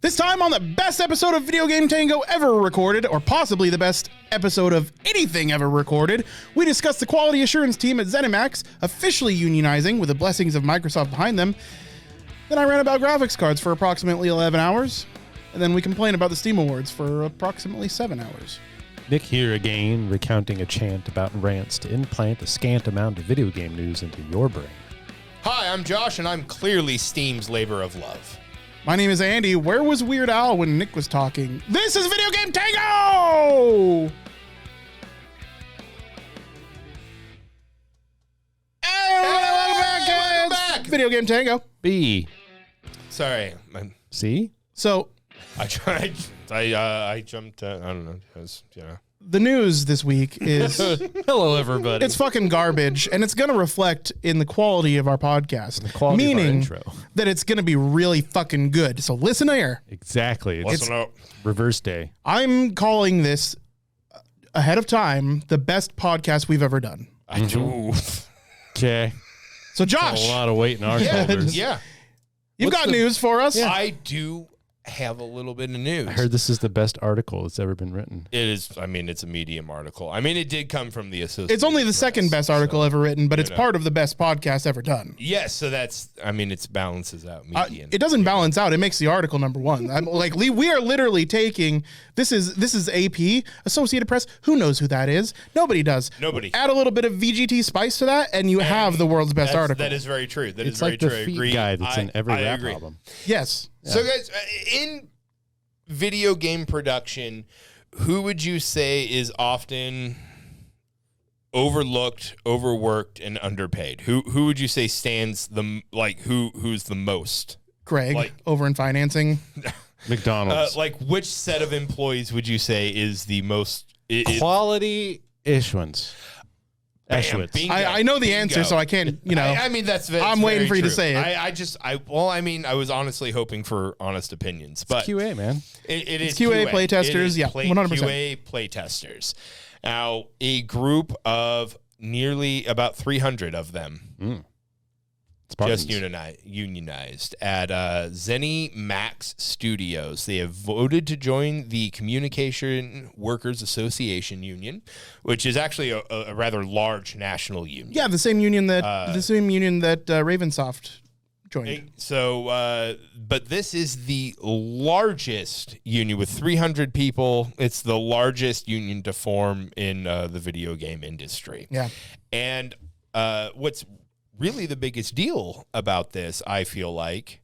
This time on the best episode of Video Game Tango ever recorded, or possibly the best episode of anything ever recorded, we discuss the quality assurance team at ZeniMax officially unionizing with the blessings of Microsoft behind them. Then I ran about graphics cards for approximately 11 hours, and then we complain about the Steam Awards for approximately 7 hours. Nick here again, recounting a chant about rants to implant a scant amount of video game news into your brain. Hi, I'm Josh, and I'm clearly Steam's labor of love. My name is Andy. Where was Weird Al when Nick was talking? This is Video Game Tango! Hey, welcome back. Video Game Tango. B. Sorry. C? So, I tried. I jumped. I don't know. the news this week is Hello, everybody. it's fucking garbage, and it's going to reflect in the quality of our podcast. The quality meaning of our intro. that it's going to be really fucking good. So listen here. Exactly. It's Listen up. reverse day. I'm calling this ahead of time the best podcast we've ever done. I do. Okay. So A Josh, lot of weight in our shoulders. Yeah. you've got news for us. I do have a little bit of news. I heard this is the best article that's ever been written. It is. I mean, it's a Medium article. I mean, it did come from the Associated It's only the Press, second best article ever written, but it's know. part of the best podcast ever done. Yes. So that's. I mean, it balances out. Median. It doesn't balance out. It makes the article number one. I'm like, we are literally taking this is AP, Associated Press. Who knows who that is? Nobody does. Nobody. Add a little bit of VGT spice to that, and you have the world's best article. That is very true. That is It's very like true. the I feed agree. guy that's in every I rap agree. album. Yes. So, guys, in video game production, who would you say is often overlooked, overworked, and underpaid? Who would you say stands who's the most? Greg Like- over in financing. McDonald's. Which set of employees would you say is the most Quality issuance. Bam, Eschwitz. bingo, I know the bingo. answer, so I can't. I mean, that's. I'm waiting very for you to true. say it. I was honestly hoping for honest opinions, but QA, man. It is QA QA. play testers, yeah, 100%. QA play testers. Now, a group of nearly about 300 of them Spartans. just unionized at ZeniMax Studios. They have voted to join the Communication Workers Association Union, which is actually a rather large national union. Yeah, the same union that Ravensoft joined. So, but this is the largest union with 300 people. It's the largest union to form in the video game industry. Yeah. And what's really the biggest deal about this, I feel like,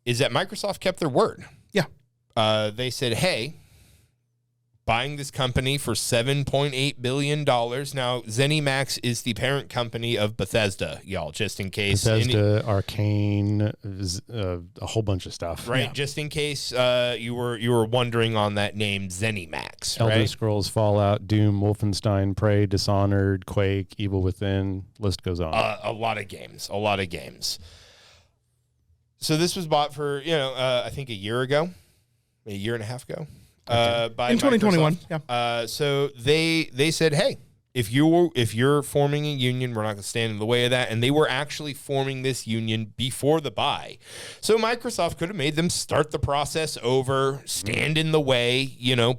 is that Microsoft kept their word. Yeah. They said, hey, buying this company for $7.8 billion. Now, ZeniMax is the parent company of Bethesda, y'all, just in case. Bethesda, Arcane, a whole bunch of stuff. Right, Yeah. just in case you were wondering on that name, ZeniMax, Elder right? Scrolls, Fallout, Doom, Wolfenstein, Prey, Dishonored, Quake, Evil Within, list goes on. A lot of games. So this was bought for, I think a year and a half ago. By In 2021, Microsoft. yeah. So they said, hey, if you're forming a union, we're not going to stand in the way of that. And they were actually forming this union before the buy. So Microsoft could have made them start the process over, stand in the way,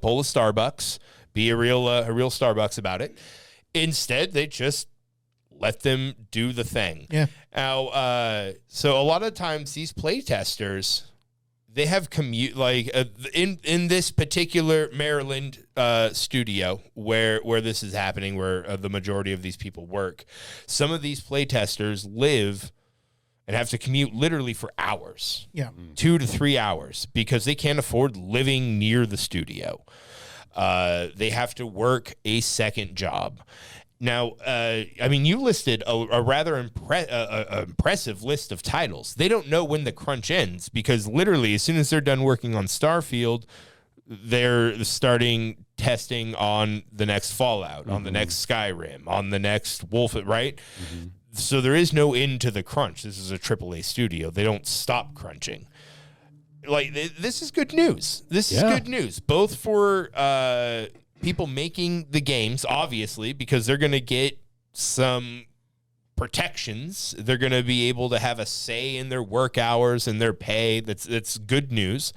pull a Starbucks, be a real Starbucks about it. Instead, they just let them do the thing. Yeah. Now, so a lot of times these play testers, they have in this particular Maryland studio where this is happening, where the majority of these people work. Some of these playtesters live and have to commute literally for hours, Yeah. 2 to 3 hours, because they can't afford living near the studio. They have to work a second job. Now, you listed a rather impressive list of titles. They don't know when the crunch ends, because literally as soon as they're done working on Starfield, they're starting testing on the next Fallout, on the next Skyrim, on the next Wolf, right? So there is no end to the crunch. This is a AAA studio. They don't stop crunching. This is good news. This is good news, both for people making the games, obviously, because they're going to get some protections. They're going to be able to have a say in their work hours and their pay. That's good news.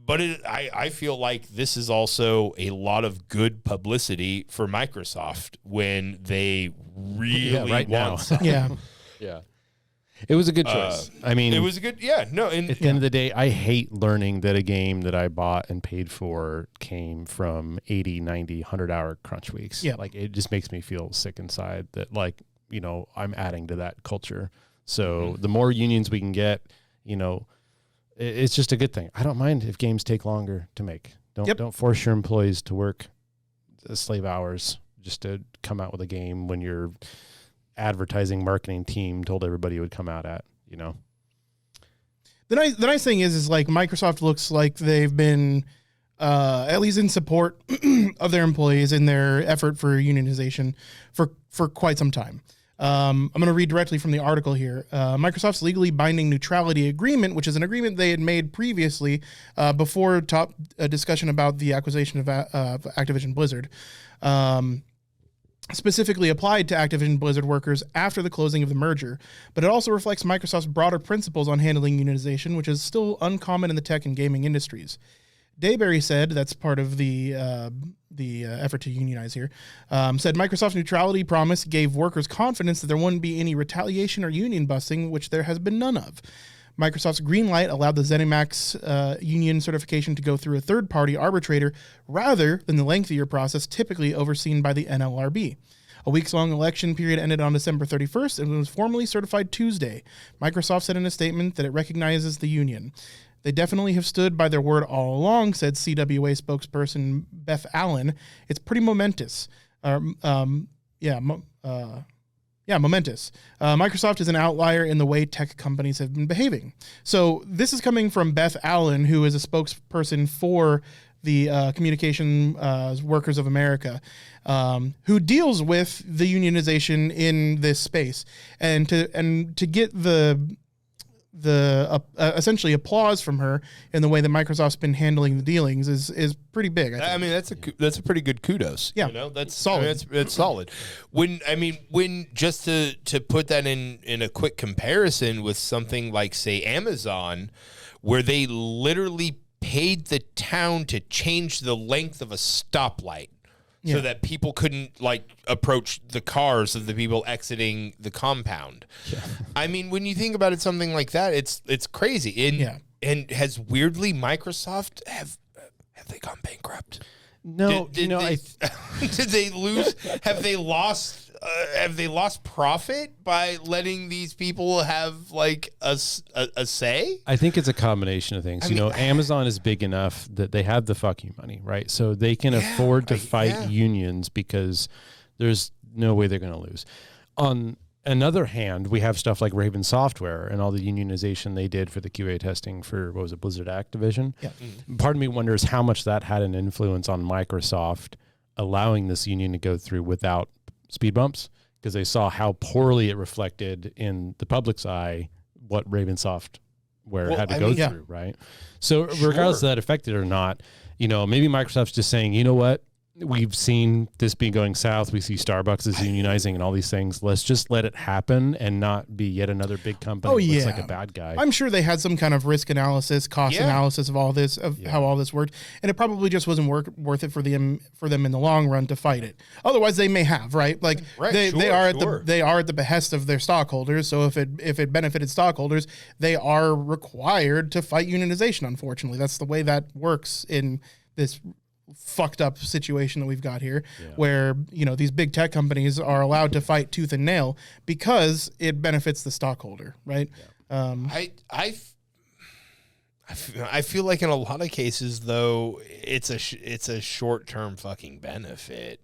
But I feel like this is also a lot of good publicity for Microsoft when they really right now. want something. Yeah. Yeah. It was a good choice. I mean, It was a good, yeah, no. And at the end of the day, I hate learning that a game that I bought and paid for came from 80, 90, 100-hour crunch weeks. Yeah. Like, it just makes me feel sick inside that, like, you know, I'm adding to that culture. So the more unions we can get, you know, it's just a good thing. I don't mind if games take longer to make. Don't force your employees to work slave hours just to come out with a game when your advertising marketing team told everybody it would come out at, you know. The nice thing is like Microsoft looks like they've been at least in support of their employees in their effort for unionization for quite some time. I'm going to read directly from the article here. Microsoft's legally binding neutrality agreement, which is an agreement they had made previously before discussion about the acquisition of Activision Blizzard, specifically applied to Activision Blizzard workers after the closing of the merger. But it also reflects Microsoft's broader principles on handling unionization, which is still uncommon in the tech and gaming industries. Dayberry said, that's part of the effort to unionize here, said Microsoft's neutrality promise gave workers confidence that there wouldn't be any retaliation or union busting, which there has been none of. Microsoft's green light allowed the ZeniMax union certification to go through a third-party arbitrator rather than the lengthier process typically overseen by the NLRB. A weeks-long election period ended on December 31st and was formally certified Tuesday. Microsoft said in a statement that it recognizes the union. They definitely have stood by their word all along, said CWA spokesperson Beth Allen. It's pretty momentous. Momentous. Microsoft is an outlier in the way tech companies have been behaving. So this is coming from Beth Allen, who is a spokesperson for the Communication Workers of America, who deals with the unionization in this space, and to get the essentially applause from her in the way that Microsoft's been handling the dealings is pretty big. I mean, that's a pretty good kudos. Yeah, you know, that's solid. I mean, it's solid. When just to put that in a quick comparison with something like, say, Amazon, where they literally paid the town to change the length of a stoplight. So that people couldn't approach the cars of the people exiting the compound. Yeah. I mean, when you think about it, something like that, it's crazy. And has weirdly Microsoft have they gone bankrupt? No, did they lose? Have they lost? Have they lost profit by letting these people have a say? I think it's a combination of things. Amazon is big enough that they have the fuck you money, right? So they can afford to fight unions because there's no way they're going to lose. On another hand, we have stuff like Raven Software and all the unionization they did for the QA testing for, what was it, Blizzard Activision? Yeah. Part of me wonders how much that had an influence on Microsoft allowing this union to go through without speed bumps, because they saw how poorly it reflected in the public's eye what Raven Software had to go through, right? So regardless of that affected or not, maybe Microsoft's just saying, you know what? We've seen this be going south. We see Starbucks is unionizing and all these things. Let's just let it happen and not be yet another big company who looks like a bad guy. I'm sure they had some kind of risk analysis, cost analysis of all this, how all this worked, and it probably just wasn't worth it for them in the long run to fight it. Otherwise, they may have, right? They are at the behest of their stockholders. So if it benefited stockholders, they are required to fight unionization. Unfortunately, that's the way that works in this fucked up situation that we've got here, where these big tech companies are allowed to fight tooth and nail because it benefits the stockholder, right? I feel like in a lot of cases though it's a short-term fucking benefit.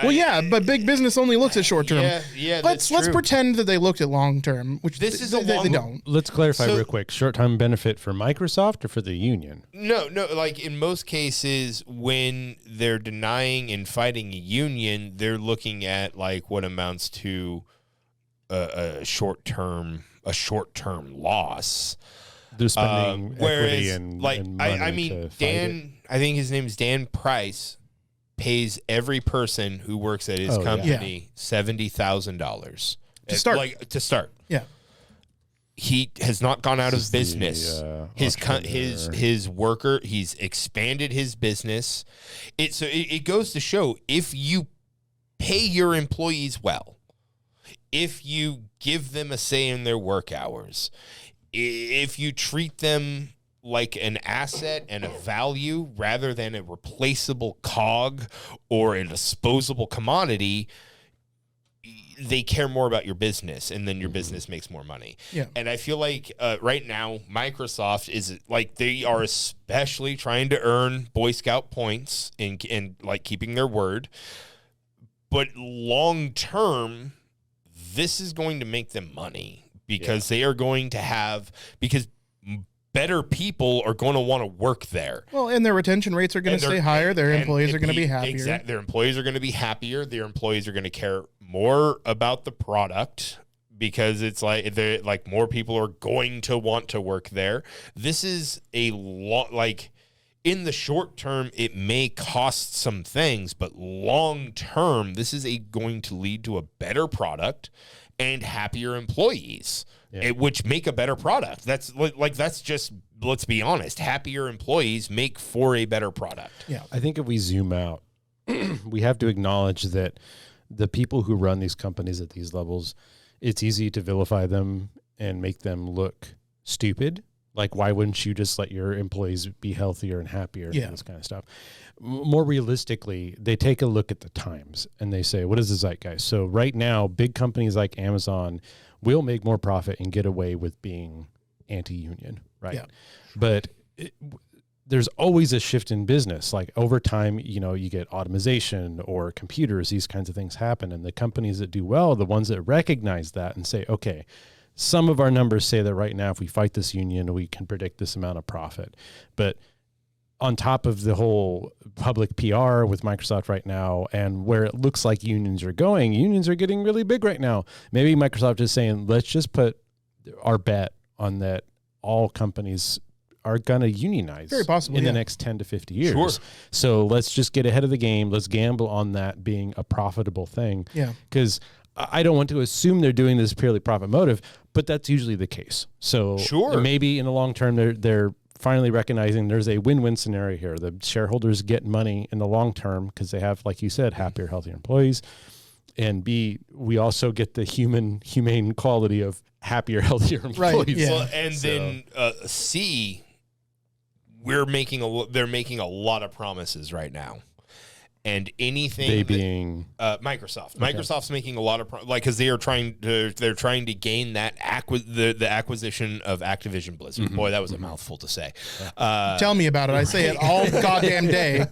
But big business only looks at short term. Let's pretend that they looked at long term, which they don't. Let's clarify real quick. Short-term benefit for Microsoft or for the union? No. In most cases, when they're denying and fighting a union, they're looking at what amounts to a short-term loss. They're spending equity and money Dan. I think his name is Dan Price. Pays every person who works at his company $70,000 to start. To start. Yeah. he has not gone out of business. His His worker, he's expanded his business. It goes to show, if you pay your employees well, if you give them a say in their work hours, if you treat them like an asset and a value rather than a replaceable cog or a disposable commodity, they care more about your business, and then your business makes more money. Yeah. And I feel like right now, Microsoft is like, they are especially trying to earn Boy Scout points and like keeping their word. But long term, this is going to make them money because they are going to have, because better people are going to want to work there. Well, and their retention rates are going to stay higher. Their employees are going to be happier. Exactly. Their employees are going to be happier. Their employees are going to care more about the product because it's like more people are going to want to work there. This is a lot, like, in the short term, it may cost some things, but long term, this is going to lead to a better product and happier employees, which make a better product. That's just, let's be honest, happier employees make for a better product. Yeah. I think if we zoom out, we have to acknowledge that the people who run these companies at these levels, it's easy to vilify them and make them look stupid. Like, why wouldn't you just let your employees be healthier and happier and this kind of stuff? More realistically, they take a look at the times and they say, what is the zeitgeist? So right now, big companies like Amazon will make more profit and get away with being anti-union, right? Yeah. But there's always a shift in business. Like, over time, you get automation or computers, these kinds of things happen. And the companies that do well, the ones that recognize that and say, okay, some of our numbers say that right now, if we fight this union, we can predict this amount of profit. But on top of the whole public PR with Microsoft right now, and where it looks like unions are going, unions are getting really big right now. Maybe Microsoft is saying, let's just put our bet on that all companies are going to unionize Very possibly, in the next 10 to 50 years. Sure. So let's just get ahead of the game. Let's gamble on that being a profitable thing. Yeah. Because I don't want to assume they're doing this purely profit motive, but that's usually the case. So maybe in the long term, they're finally recognizing there's a win-win scenario here. The shareholders get money in the long term because they have, like you said, happier, healthier employees. And B, we also get the humane quality of happier, healthier employees. Right, yeah. Well, and then C, they're making a lot of promises right now. And anything they being Microsoft. Okay. Microsoft's making a lot of because they're trying to gain that the acquisition of Activision Blizzard. Boy, that was a mouthful to say. Tell me about it. I say it all goddamn day.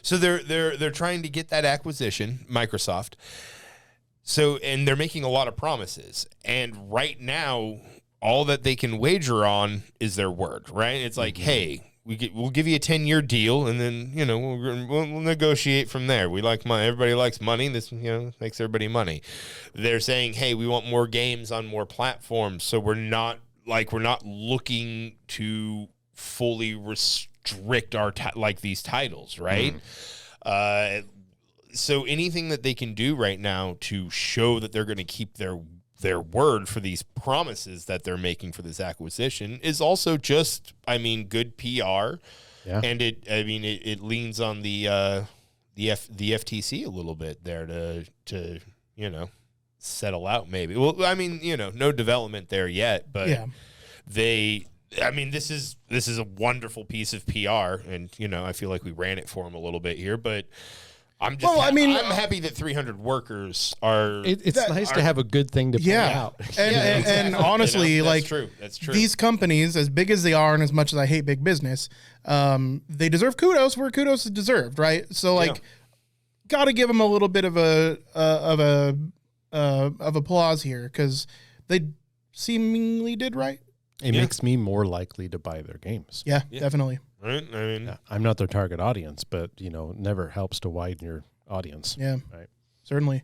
So they're trying to get that acquisition, Microsoft. So, and they're making a lot of promises. And right now, all that they can wager on is their word, right? It's like, hey, we'll give you a 10-year deal, and then, we'll negotiate from there. We like money. Everybody likes money. This, makes everybody money. They're saying, hey, we want more games on more platforms. So we're not looking to fully restrict our these titles, right? So anything that they can do right now to show that they're going to keep their word for these promises that they're making for this acquisition is also just, good PR. Yeah. And it leans on the FTC a little bit there to settle out maybe. Well, no development there yet, but this is a wonderful piece of PR, and I feel like we ran it for them a little bit here, but I'm happy that 300 workers are. It's nice to have a good thing to point out. And honestly, that's true. That's true. These companies, as big as they are, and as much as I hate big business, they deserve kudos where kudos is deserved, right? So got to give them a little bit of applause here because they seemingly did right. It makes me more likely to buy their games. Yeah, definitely. Right? I'm not their target audience, but never helps to widen your audience. Yeah, right. Certainly.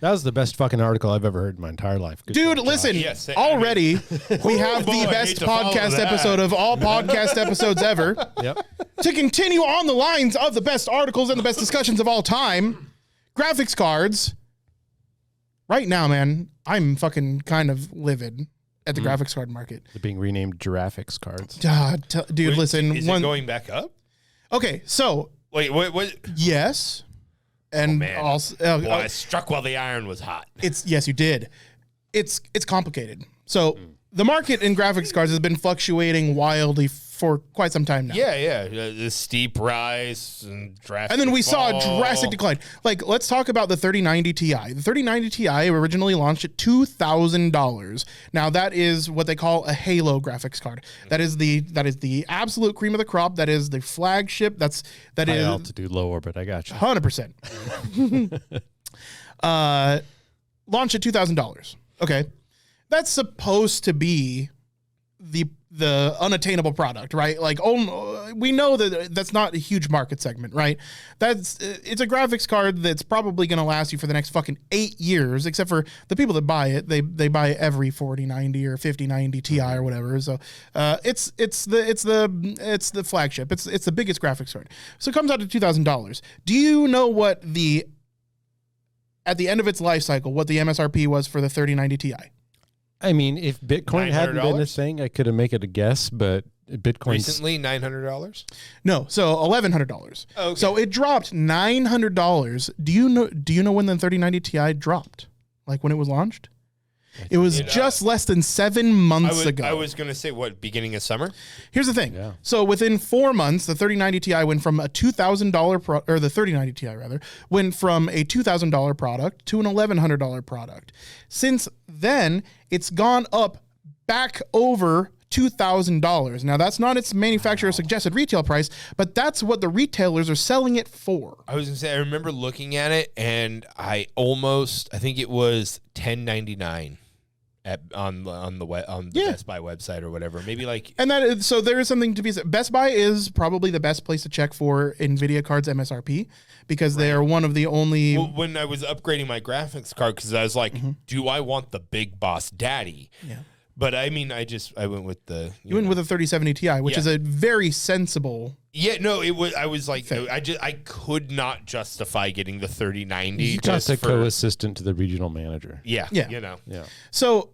That was the best fucking article I've ever heard in my entire life. Good Dude, job, listen, already we have the best podcast episode of all podcast episodes ever. Yep. To continue on the lines of the best articles and the best discussions of all time, graphics cards. Right now, man, I'm fucking kind of livid at the graphics card market. They're being renamed Giraffics cards. Dude, listen. Is it going back up? Okay, so. Wait, what? Yes. And also. Well, I struck while the iron was hot. Yes, you did. It's complicated. So the market in graphics cards has been fluctuating wildly for quite some time now. Yeah. The steep rise and drastic And then we saw a fall. drastic decline. Like, let's talk about the 3090 Ti. The 3090 Ti originally launched at $2,000. Now, that is what they call a Halo graphics card. That is the absolute cream of the crop. That is the flagship. That High is altitude, low orbit. I got you. 100%. Launched at $2,000. Okay. That's supposed to be the unattainable product, right? Like, we know that that's not a huge market segment, right? It's a graphics card that's probably going to last you for the next fucking 8 years, except for the people that buy it. They buy every 4090 or 5090 Ti or whatever. So it's the flagship. It's the biggest graphics card. So it comes out to $2,000. Do you know what at the end of its life cycle, what the MSRP was for the 3090 Ti? I mean, if Bitcoin hadn't been a thing, I could have made it a guess, but Bitcoin Recently, $900? No, so $1,100. Okay. So it dropped $900. Do you know when the 3090 Ti dropped? Like when it was launched? It was just less than 7 months ago. I was going to say, what, beginning of summer? Here's the thing. Yeah. So within 4 months, the 3090 Ti went from a $2,000 or the 3090 Ti rather went from a $2,000 product to an $1,100 product. Since then, it's gone up back over $2,000. Now, that's not its manufacturer suggested retail price, but that's what the retailers are selling it for. I was going to say, I remember looking at it, and I think it was $10.99 on the Best Buy website or whatever. Maybe like, and so there is something to be said. Best Buy is probably the best place to check for NVIDIA cards MSRP because they are one of the only. Well, when I was upgrading my graphics card, because I was like, do I want the big boss daddy? Yeah. But I mean, I went with the. You went with a 3070 Ti, which is a very sensible. Yeah, no, it was. I was like, I could not justify getting the 3090. You got the co-assistant to the regional manager. Yeah, you know. Yeah. So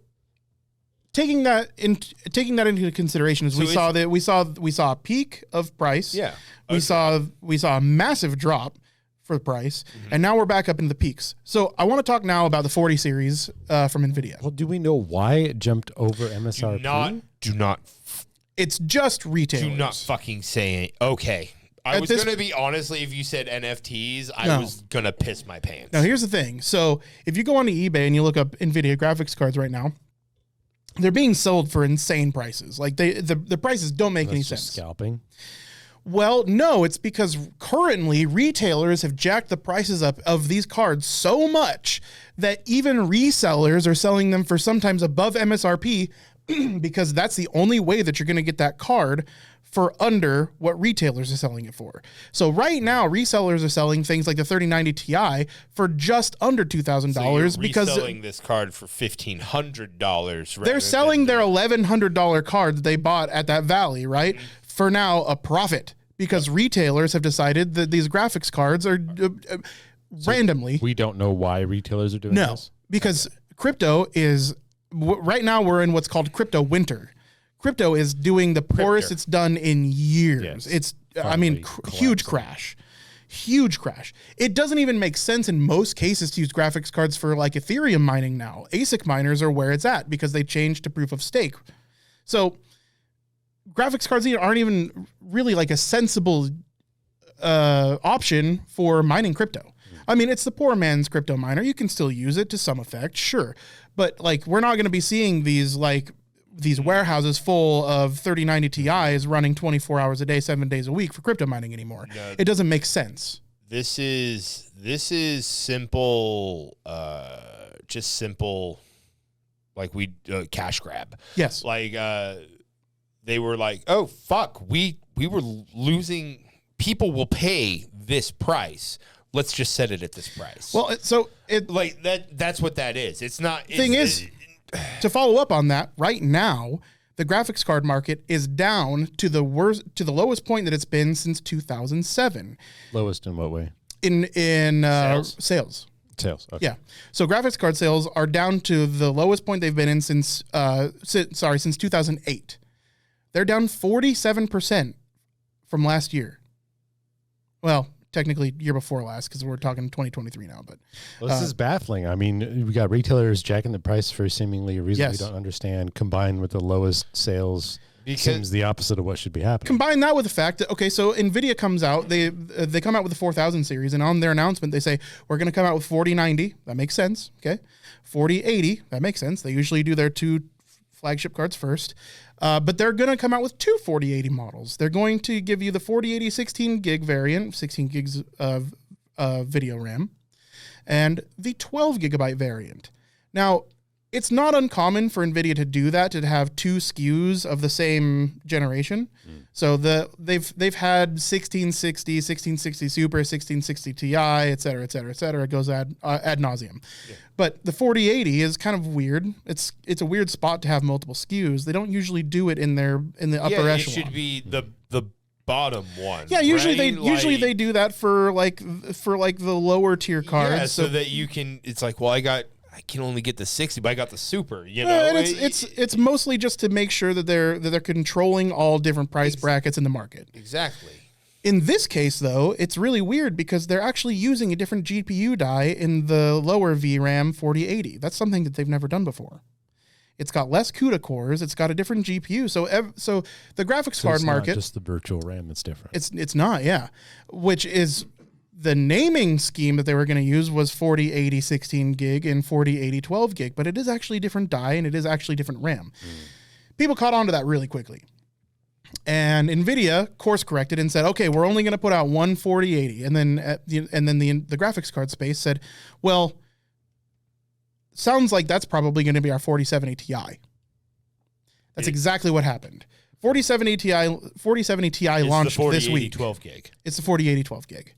taking that into consideration, we saw a peak of price. Yeah. We saw a massive drop for the price, and now we're back up into the peaks. So I want to talk now about the 40 series from NVIDIA. Well, do we know why it jumped over MSRP? Do not. It's just retailers. Do not fucking say it. Okay. I was going to be, honestly, if you said NFTs, I was going to piss my pants. Now, here's the thing. So if you go onto eBay and you look up NVIDIA graphics cards right now, they're being sold for insane prices. Like the prices don't make any sense. Scalping. Well, no, it's because currently retailers have jacked the prices up of these cards so much that even resellers are selling them for sometimes above MSRP because that's the only way that you're going to get that card for under what retailers are selling it for. So right now, resellers are selling things like the 3090 Ti for just under $2,000 because selling this card for $1,500. They're selling their $1,100 card that they bought at that Valley, right? For now, a profit. Because retailers have decided that these graphics cards are randomly. We don't know why retailers are doing this? No, because crypto is, right now we're in what's called crypto winter. Crypto is doing the poorest it's done in years. Yes. It's, huge crash. Huge crash. It doesn't even make sense in most cases to use graphics cards for like Ethereum mining now. ASIC miners are where it's at because they changed to proof of stake. So graphics cards aren't even really like a sensible option for mining crypto. I mean, it's the poor man's crypto miner. You can still use it to some effect, sure. But like, we're not going to be seeing these warehouses full of 3090 Ti's running 24 hours a day, 7 days a week for crypto mining anymore. No, it doesn't make sense. This is simple, just simple, like cash grab. Yes. Like, they were like, oh, fuck, we were losing. People will pay this price. Let's just set it at this price. Well, that's what that is. It's not. To follow up on that, right now, the graphics card market is down to the lowest point that it's been since 2007. Lowest in what way? In sales. Sales. Okay. Yeah. So graphics card sales are down to the lowest point they've been in since 2008. They're down 47% from last year. Well, technically year before last, because we're talking 2023 now. But this is baffling. I mean, we got retailers jacking the price for seemingly a reason we don't understand, combined with the lowest sales. Seems the opposite of what should be happening. Combine that with the fact that, okay, so NVIDIA comes out, they come out with the 4000 series, and on their announcement, they say, we're going to come out with 4090. That makes sense, okay? 4080, that makes sense. They usually do their 2 flagship cards first. But they're going to come out with 2 4080 models. They're going to give you the 4080 16 gig variant, 16 gigs of video RAM, and the 12 gigabyte variant. Now, it's not uncommon for NVIDIA to do that, to have 2 SKUs of the same generation. So they've had 1660, 1660 Super, 1660 Ti, et cetera, et cetera, et cetera. It goes ad nauseum. Yeah. But the 4080 is kind of weird. It's a weird spot to have multiple SKUs. They don't usually do it in the upper echelon. It should be the bottom one. Yeah, usually they do that for the lower tier cards. Yeah, so that you can. It's like, well, I can only get the 60, but I got the Super. You know, and it's mostly just to make sure that they're controlling all different price brackets in the market. Exactly. In this case, though, it's really weird because they're actually using a different GPU die in the lower VRAM 4080. That's something that they've never done before. It's got less CUDA cores. It's got a different GPU. So the graphics card market, not just the virtual RAM that's different. It's not, yeah. Which is the naming scheme that they were going to use was 4080 16 gig and 4080 12 gig, but it is actually a different die and it is actually different RAM. People caught on to that really quickly. And NVIDIA course corrected and said, okay, we're only going to put out one 4080. And then the graphics card space said, well, sounds like that's probably going to be our 4070 Ti. That's exactly what happened. 4070 Ti launched this week. 12 gig. It's the 4080 12 gig.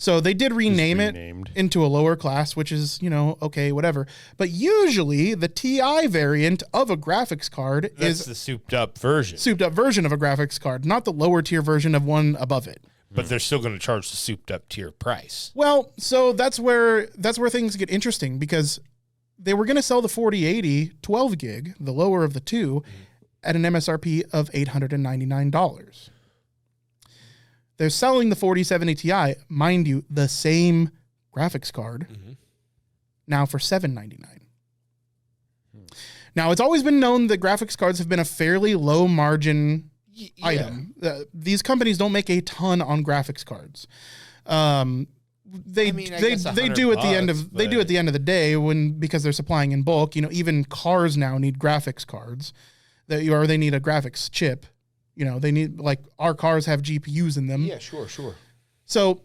So they did rename it into a lower class, which is, okay, whatever. But usually the Ti variant of a graphics card is the souped up version. Souped up version of a graphics card, not the lower tier version of one above it. But they're still going to charge the souped up tier price. Well, so that's where things get interesting, because they were going to sell the 4080 12 gig, the lower of the two, at an MSRP of $899. They're selling the 4070 Ti, mind you, the same graphics card, now for $799. Now, it's always been known that graphics cards have been a fairly low margin item. These companies don't make a ton on graphics cards. They do at the end of the day because they're supplying in bulk. Even cars now need graphics cards, or they need a graphics chip. They need, like, our cars have GPUs in them. Yeah, sure. So,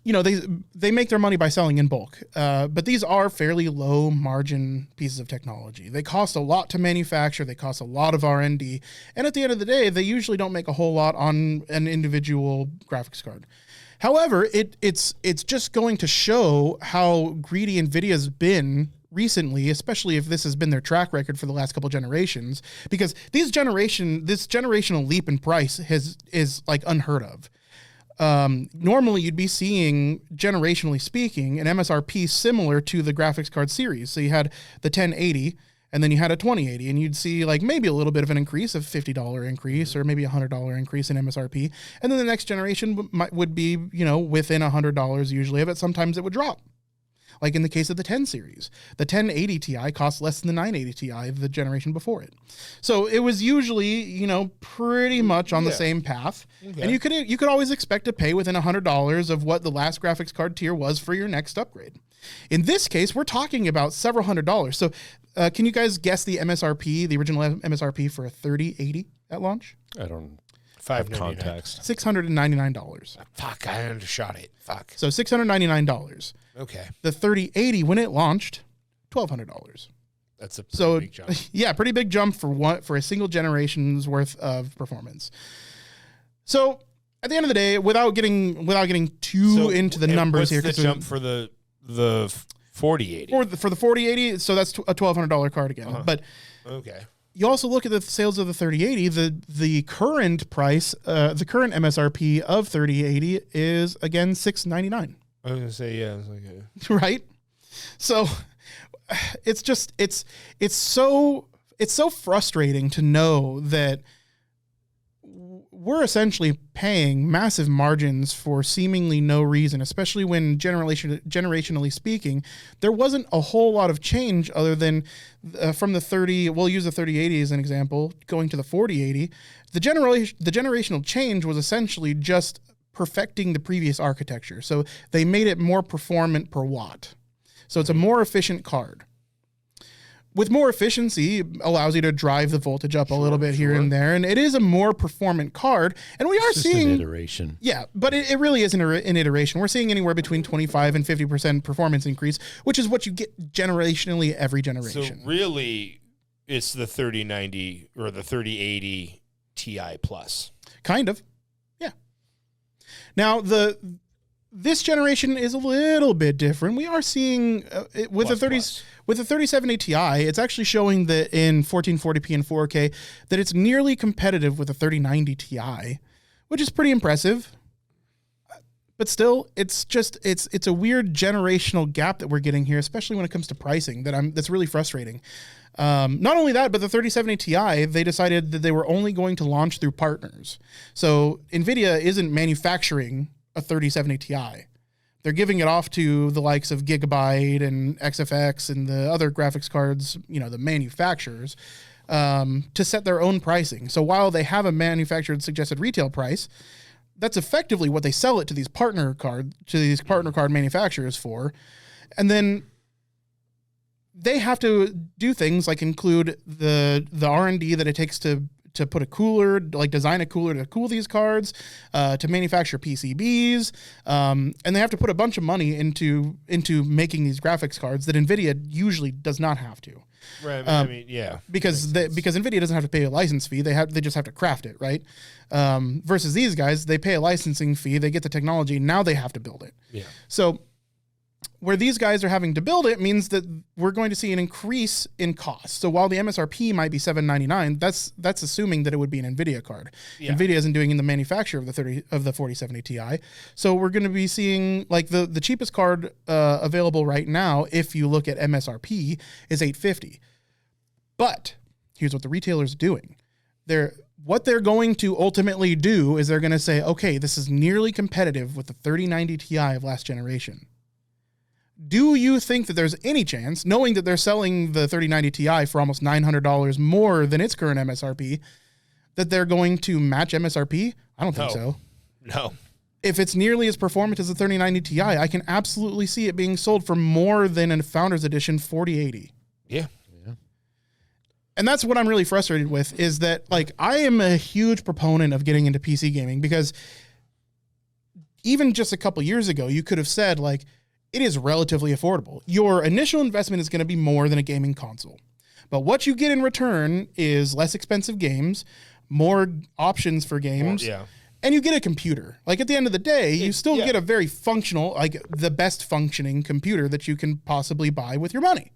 they make their money by selling in bulk. But these are fairly low margin pieces of technology. They cost a lot to manufacture. They cost a lot of R&D. And at the end of the day, they usually don't make a whole lot on an individual graphics card. However, it's just going to show how greedy NVIDIA's been recently, especially if this has been their track record for the last couple generations, because this generational leap in price is like unheard of. Normally you'd be seeing, generationally speaking, an MSRP similar to the graphics card series. So you had the 1080 and then you had a 2080, and you'd see like maybe a little bit of an increase, of $50 increase or maybe $100 increase in MSRP. And then the next generation would be, within $100 usually of it. Sometimes it would drop. Like in the case of the 10 series, the 1080 Ti costs less than the 980 Ti the generation before it. So it was usually, pretty much on the same path. Okay. And you could always expect to pay within $100 of what the last graphics card tier was for your next upgrade. In this case, we're talking about several $100s. So can you guys guess the MSRP, the original MSRP for a 3080 at launch? I don't have context. $699. Fuck, I undershot it. Fuck. So $699. Okay. The 3080, when it launched, $1,200. That's a pretty big jump. Yeah, pretty big jump for a single generation's worth of performance. So at the end of the day, without getting too into the numbers here, what's the jump for the 4080? For the 4080, so that's a $1,200 card again. But okay. You also look at the sales of the 3080. The current price, the current MSRP of 3080 is again $699. I was gonna say, yeah, it's like right? So it's just it's so frustrating to know that we're essentially paying massive margins for seemingly no reason, especially when generationally speaking, there wasn't a whole lot of change other than from the 30, we'll use the 3080 as an example, going to the 4080. The generational change was essentially just perfecting the previous architecture. So they made it more performant per watt. So it's a more efficient card. With more efficiency, it allows you to drive the voltage up a little bit here and there, and it is a more performant card. And we are seeing an iteration. Yeah, but it really is an iteration. We're seeing anywhere between 25 and 50% performance increase, which is what you get generationally every generation. So really, it's the 3090 or the 3080 Ti Plus. Kind of, yeah. Now this generation is a little bit different. We are seeing with the 3070 Ti, it's actually showing that in 1440p and 4K that it's nearly competitive with the 3090 Ti, which is pretty impressive. But still, it's a weird generational gap that we're getting here, especially when it comes to pricing. That's really frustrating. Not only that, but the 3070 Ti, they decided that they were only going to launch through partners. So NVIDIA isn't manufacturing a 3070 Ti. They're giving it off to the likes of Gigabyte and XFX and the other graphics cards, the manufacturers, to set their own pricing. So while they have a manufactured suggested retail price, that's effectively what they sell it to these partner card manufacturers for. And then they have to do things like include the R&D that it takes to put a cooler, like design a cooler to cool these cards, to manufacture PCBs, and they have to put a bunch of money into making these graphics cards that NVIDIA usually does not have to. Right. I mean, yeah. Because NVIDIA doesn't have to pay a license fee. They just have to craft it, right? Versus these guys, they pay a licensing fee, they get the technology, now they have to build it. Yeah. So where these guys are having to build it means that we're going to see an increase in cost. So while the MSRP might be $799, that's assuming that it would be an NVIDIA card. Yeah. NVIDIA isn't doing the manufacture of the 4070 Ti. So we're going to be seeing like the cheapest card available right now, if you look at MSRP, is $850. But here's what the retailer's doing. What they're going to ultimately do is they're going to say, okay, this is nearly competitive with the 3090 Ti of last generation. Do you think that there's any chance, knowing that they're selling the 3090 Ti for almost $900 more than its current MSRP, that they're going to match MSRP? I don't think so. No. If it's nearly as performant as the 3090 Ti, I can absolutely see it being sold for more than a Founders Edition 4080. Yeah. And that's what I'm really frustrated with, is that like I am a huge proponent of getting into PC gaming, because even just a couple years ago, you could have said like, it is relatively affordable. Your initial investment is going to be more than a gaming console. But what you get in return is less expensive games, more options for games, and you get a computer. Like at the end of the day, you still get a very functional, like the best functioning computer that you can possibly buy with your money.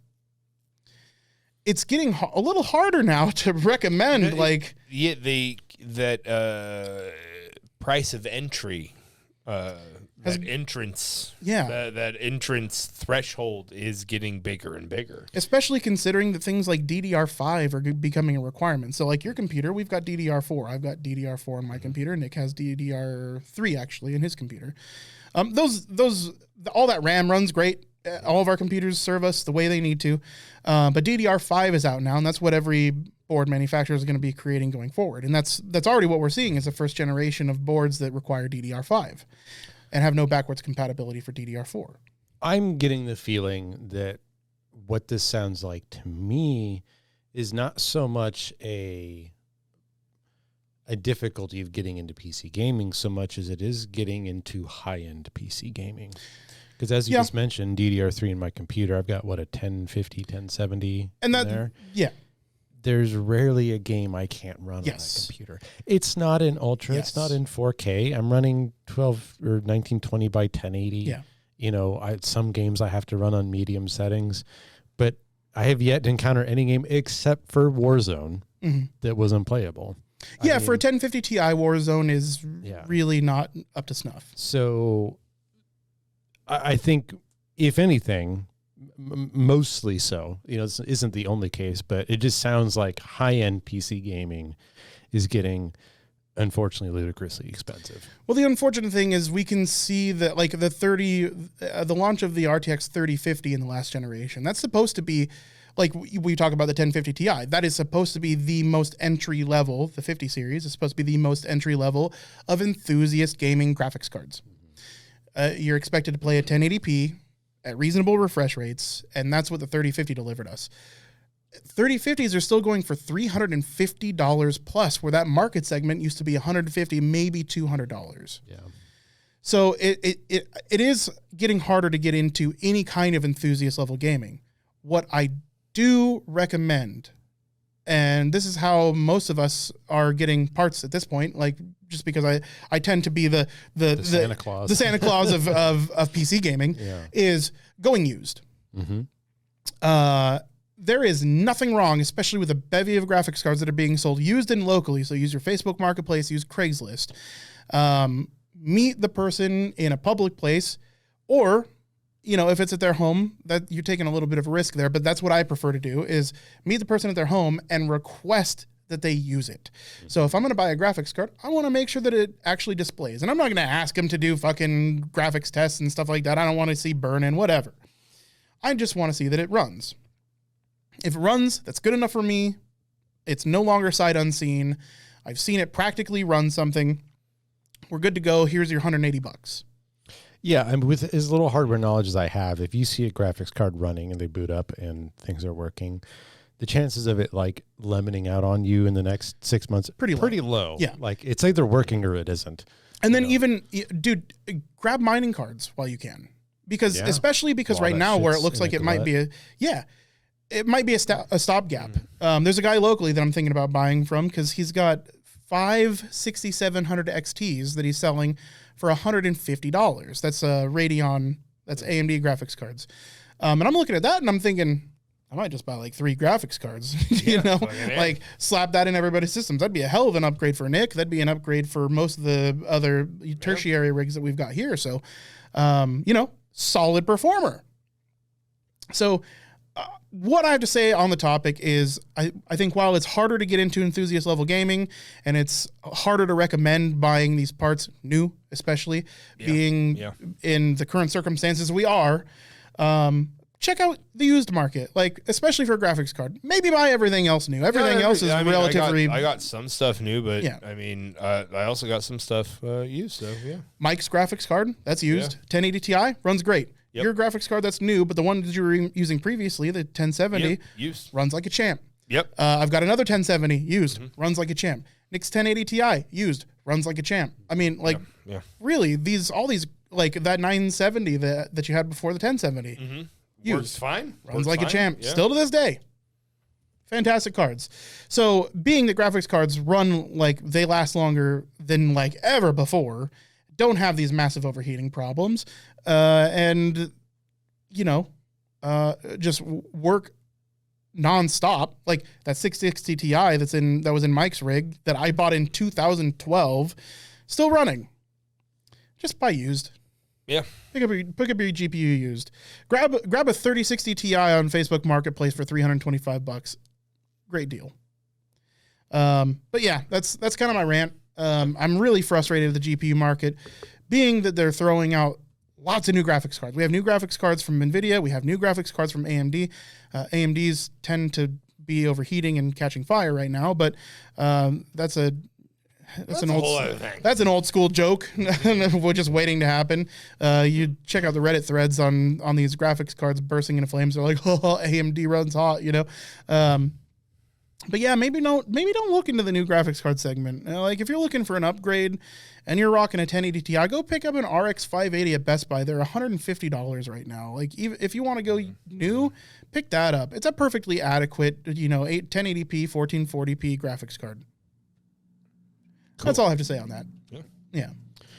It's getting a little harder now to recommend price of entry, that entrance threshold is getting bigger and bigger. Especially considering that things like DDR5 are becoming a requirement. So like your computer, we've got DDR4. I've got DDR4 on my computer. Nick has DDR3 actually in his computer. All that RAM runs great. All of our computers serve us the way they need to. But DDR5 is out now, and that's what every board manufacturer is going to be creating going forward. And that's already what we're seeing is the first generation of boards that require DDR5 and have no backwards compatibility for DDR4. I'm getting the feeling that what this sounds like to me is not so much a difficulty of getting into PC gaming so much as it is getting into high-end PC gaming. Because as you just mentioned, DDR3 in my computer, I've got, a 1050, 1070 and that, there? Yeah. There's rarely a game I can't run on my computer. It's not in Ultra. Yes. It's not in 4K. I'm running 12 or 1920 by 1080. Yeah. Some games I have to run on medium settings. But I have yet to encounter any game except for Warzone that was unplayable. Yeah, for a 1050 Ti, Warzone is really not up to snuff. So I think, if anything, mostly so, this isn't the only case, but it just sounds like high-end PC gaming is getting, unfortunately, ludicrously expensive. Well, the unfortunate thing is we can see that like the launch of the RTX 3050 in the last generation, that's supposed to be, like we talk about the 1050 Ti, that is supposed to be the most entry level, the 50 series is supposed to be the most entry level of enthusiast gaming graphics cards. You're expected to play at 1080p at reasonable refresh rates, and that's what the 3050 delivered us. 3050s are still going for $350 plus, where that market segment used to be $150, maybe $200. Yeah. So it is getting harder to get into any kind of enthusiast level gaming. What I do recommend, and this is how most of us are getting parts at this point, like just because I tend to be the Santa Claus, the Santa Claus of PC gaming, is going used. There is nothing wrong, especially with a bevy of graphics cards that are being sold used and locally. So use your Facebook Marketplace, use Craigslist. Meet the person in a public place, or if it's at their home, that you're taking a little bit of a risk there, but that's what I prefer to do, is meet the person at their home and request that they use it. So if I'm going to buy a graphics card, I want to make sure that it actually displays. And I'm not going to ask them to do fucking graphics tests and stuff like that. I don't want to see burn-in, whatever. I just want to see that it runs. If it runs, that's good enough for me. It's no longer sight unseen. I've seen it practically run something. We're good to go. Here's your $180. Yeah, and with as little hardware knowledge as I have, if you see a graphics card running and they boot up and things are working, the chances of it like lemoning out on you in the next 6 months pretty low. Yeah, like it's either working or it isn't. And then even, dude, grab mining cards while you can, because especially because right now where it looks like it might be a stopgap. There's a guy locally that I'm thinking about buying from, because he's got 5 6700 XTs that he's selling for $150. That's a Radeon, that's AMD graphics cards. And I'm looking at that and I'm thinking, I might just buy like 3 graphics cards, like slap that in everybody's systems. That'd be a hell of an upgrade for Nick. That'd be an upgrade for most of the other tertiary rigs that we've got here. So, solid performer. So what I have to say on the topic is I think while it's harder to get into enthusiast level gaming and it's harder to recommend buying these parts new, especially being in the current circumstances we are, check out the used market, like especially for a graphics card. Maybe buy everything else new. Everything else is relatively. I got some stuff new, but I also got some stuff used. So Mike's graphics card, that's used. 1080 Ti runs great. Your graphics card, that's new, but the one that you were using previously, the 1070, used, runs like a champ. Yep. I've got another 1070 used, runs like a champ. Nick's 1080 Ti used, runs like a champ. I mean, like, really, all these, like that 970 that you had before the 1070, used, works fine, runs like a champ, still to this day. Fantastic cards. So being that graphics cards run like they last longer than like ever before, don't have these massive overheating problems, and just work nonstop. Like that 660 Ti that was in Mike's rig that I bought in 2012, still running. Just buy used. Yeah. Pick up your GPU used. Grab a 3060 Ti on Facebook Marketplace for $325. Great deal. But yeah, that's kind of my rant. I'm really frustrated with the GPU market, being that they're throwing out lots of new graphics cards. We have new graphics cards from NVIDIA. We have new graphics cards from AMD. AMDs tend to be overheating and catching fire right now, but that's an old school joke. We're just waiting to happen. You check out the Reddit threads on these graphics cards bursting into flames. They're like, oh, AMD runs hot, But yeah, maybe don't look into the new graphics card segment. Like if you're looking for an upgrade and you're rocking a 1080 Ti, go pick up an RX 580 at Best Buy. They're $150 right now. Like even if you want to go new, pick that up. It's a perfectly adequate, 1080p, 1440p graphics card. Cool. That's all I have to say on that. Yeah.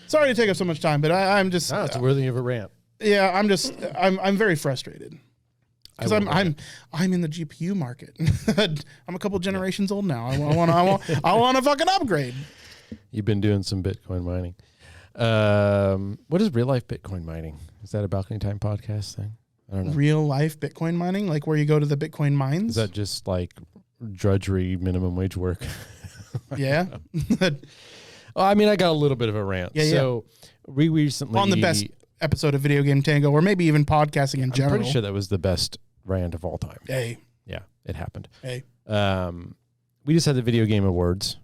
Sorry to take up so much time, but I'm just. No, it's worthy of a rant. Yeah, I'm very frustrated. Because I'm in the GPU market. I'm a couple generations old now. I want to fucking upgrade. You've been doing some Bitcoin mining. What is real life Bitcoin mining? Is that a Balcony Time podcast thing? I don't know. Real life Bitcoin mining, like where you go to the Bitcoin mines. Is that just like drudgery, minimum wage work? Yeah. I mean, I got a little bit of a rant. Yeah, so we recently on the best episode of Video Game Tango, or maybe even podcasting in general. I'm pretty sure that was the best rant of all time. Hey. Yeah, it happened. Hey. We just had the Video Game Awards,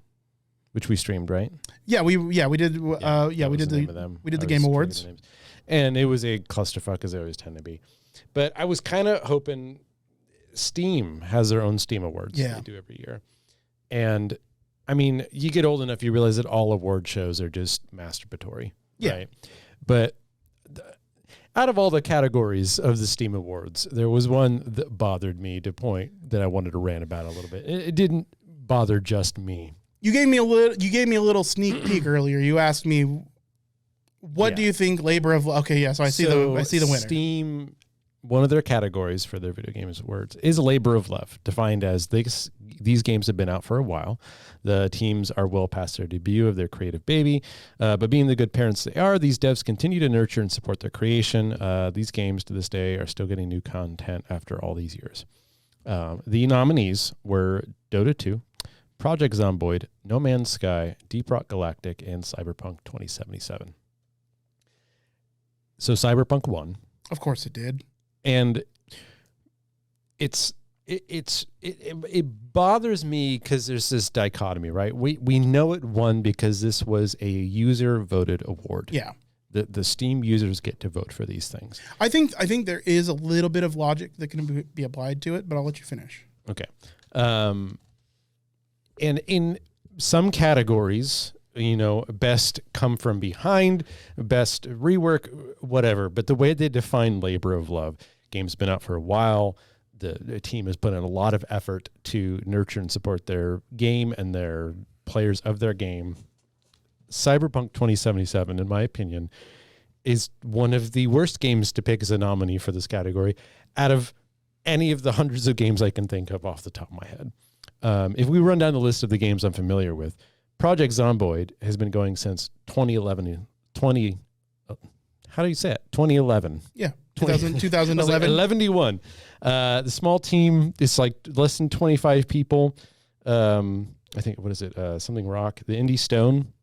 which we streamed, right? Yeah, we did. We did the Game Awards, and it was a clusterfuck, as they always tend to be. But I was kind of hoping Steam has their own Steam Awards. Yeah, they do every year. And I mean, you get old enough, you realize that all award shows are just masturbatory. Yeah, right? But out of all the categories of the Steam Awards, there was one that bothered me to the point that I wanted to rant about a little bit. It didn't bother just me. You gave me a little sneak peek earlier. You asked me, "What do you think labor of?" Okay, yeah. So I see the winner. Steam, one of their categories for their Video Games Awards is labor of love, defined as these games have been out for a while. The teams are well past their debut of their creative baby, but being the good parents they are, these devs continue to nurture and support their creation. These games to this day are still getting new content after all these years. The nominees were Dota 2, Project Zomboid, No Man's Sky, Deep Rock Galactic, and Cyberpunk 2077. So Cyberpunk won. Of course it did. And it bothers me because there's this dichotomy, right? We know it won because this was a user voted award. Yeah. The Steam users get to vote for these things. I think there is a little bit of logic that can be applied to it, but I'll let you finish. Okay. And in some categories, best come from behind, best rework, whatever. But the way they define labor of love, game's been out for a while. The team has put in a lot of effort to nurture and support their game and their players of their game. Cyberpunk 2077, in my opinion, is one of the worst games to pick as a nominee for this category out of any of the hundreds of games I can think of off the top of my head. If we run down the list of the games I'm familiar with, Project Zomboid has been going since 2011. How do you say it? 2011. Yeah, 2011. 11-1. The small team is like less than 25 people. I think, what is it? Something Rock, the Indie Stone.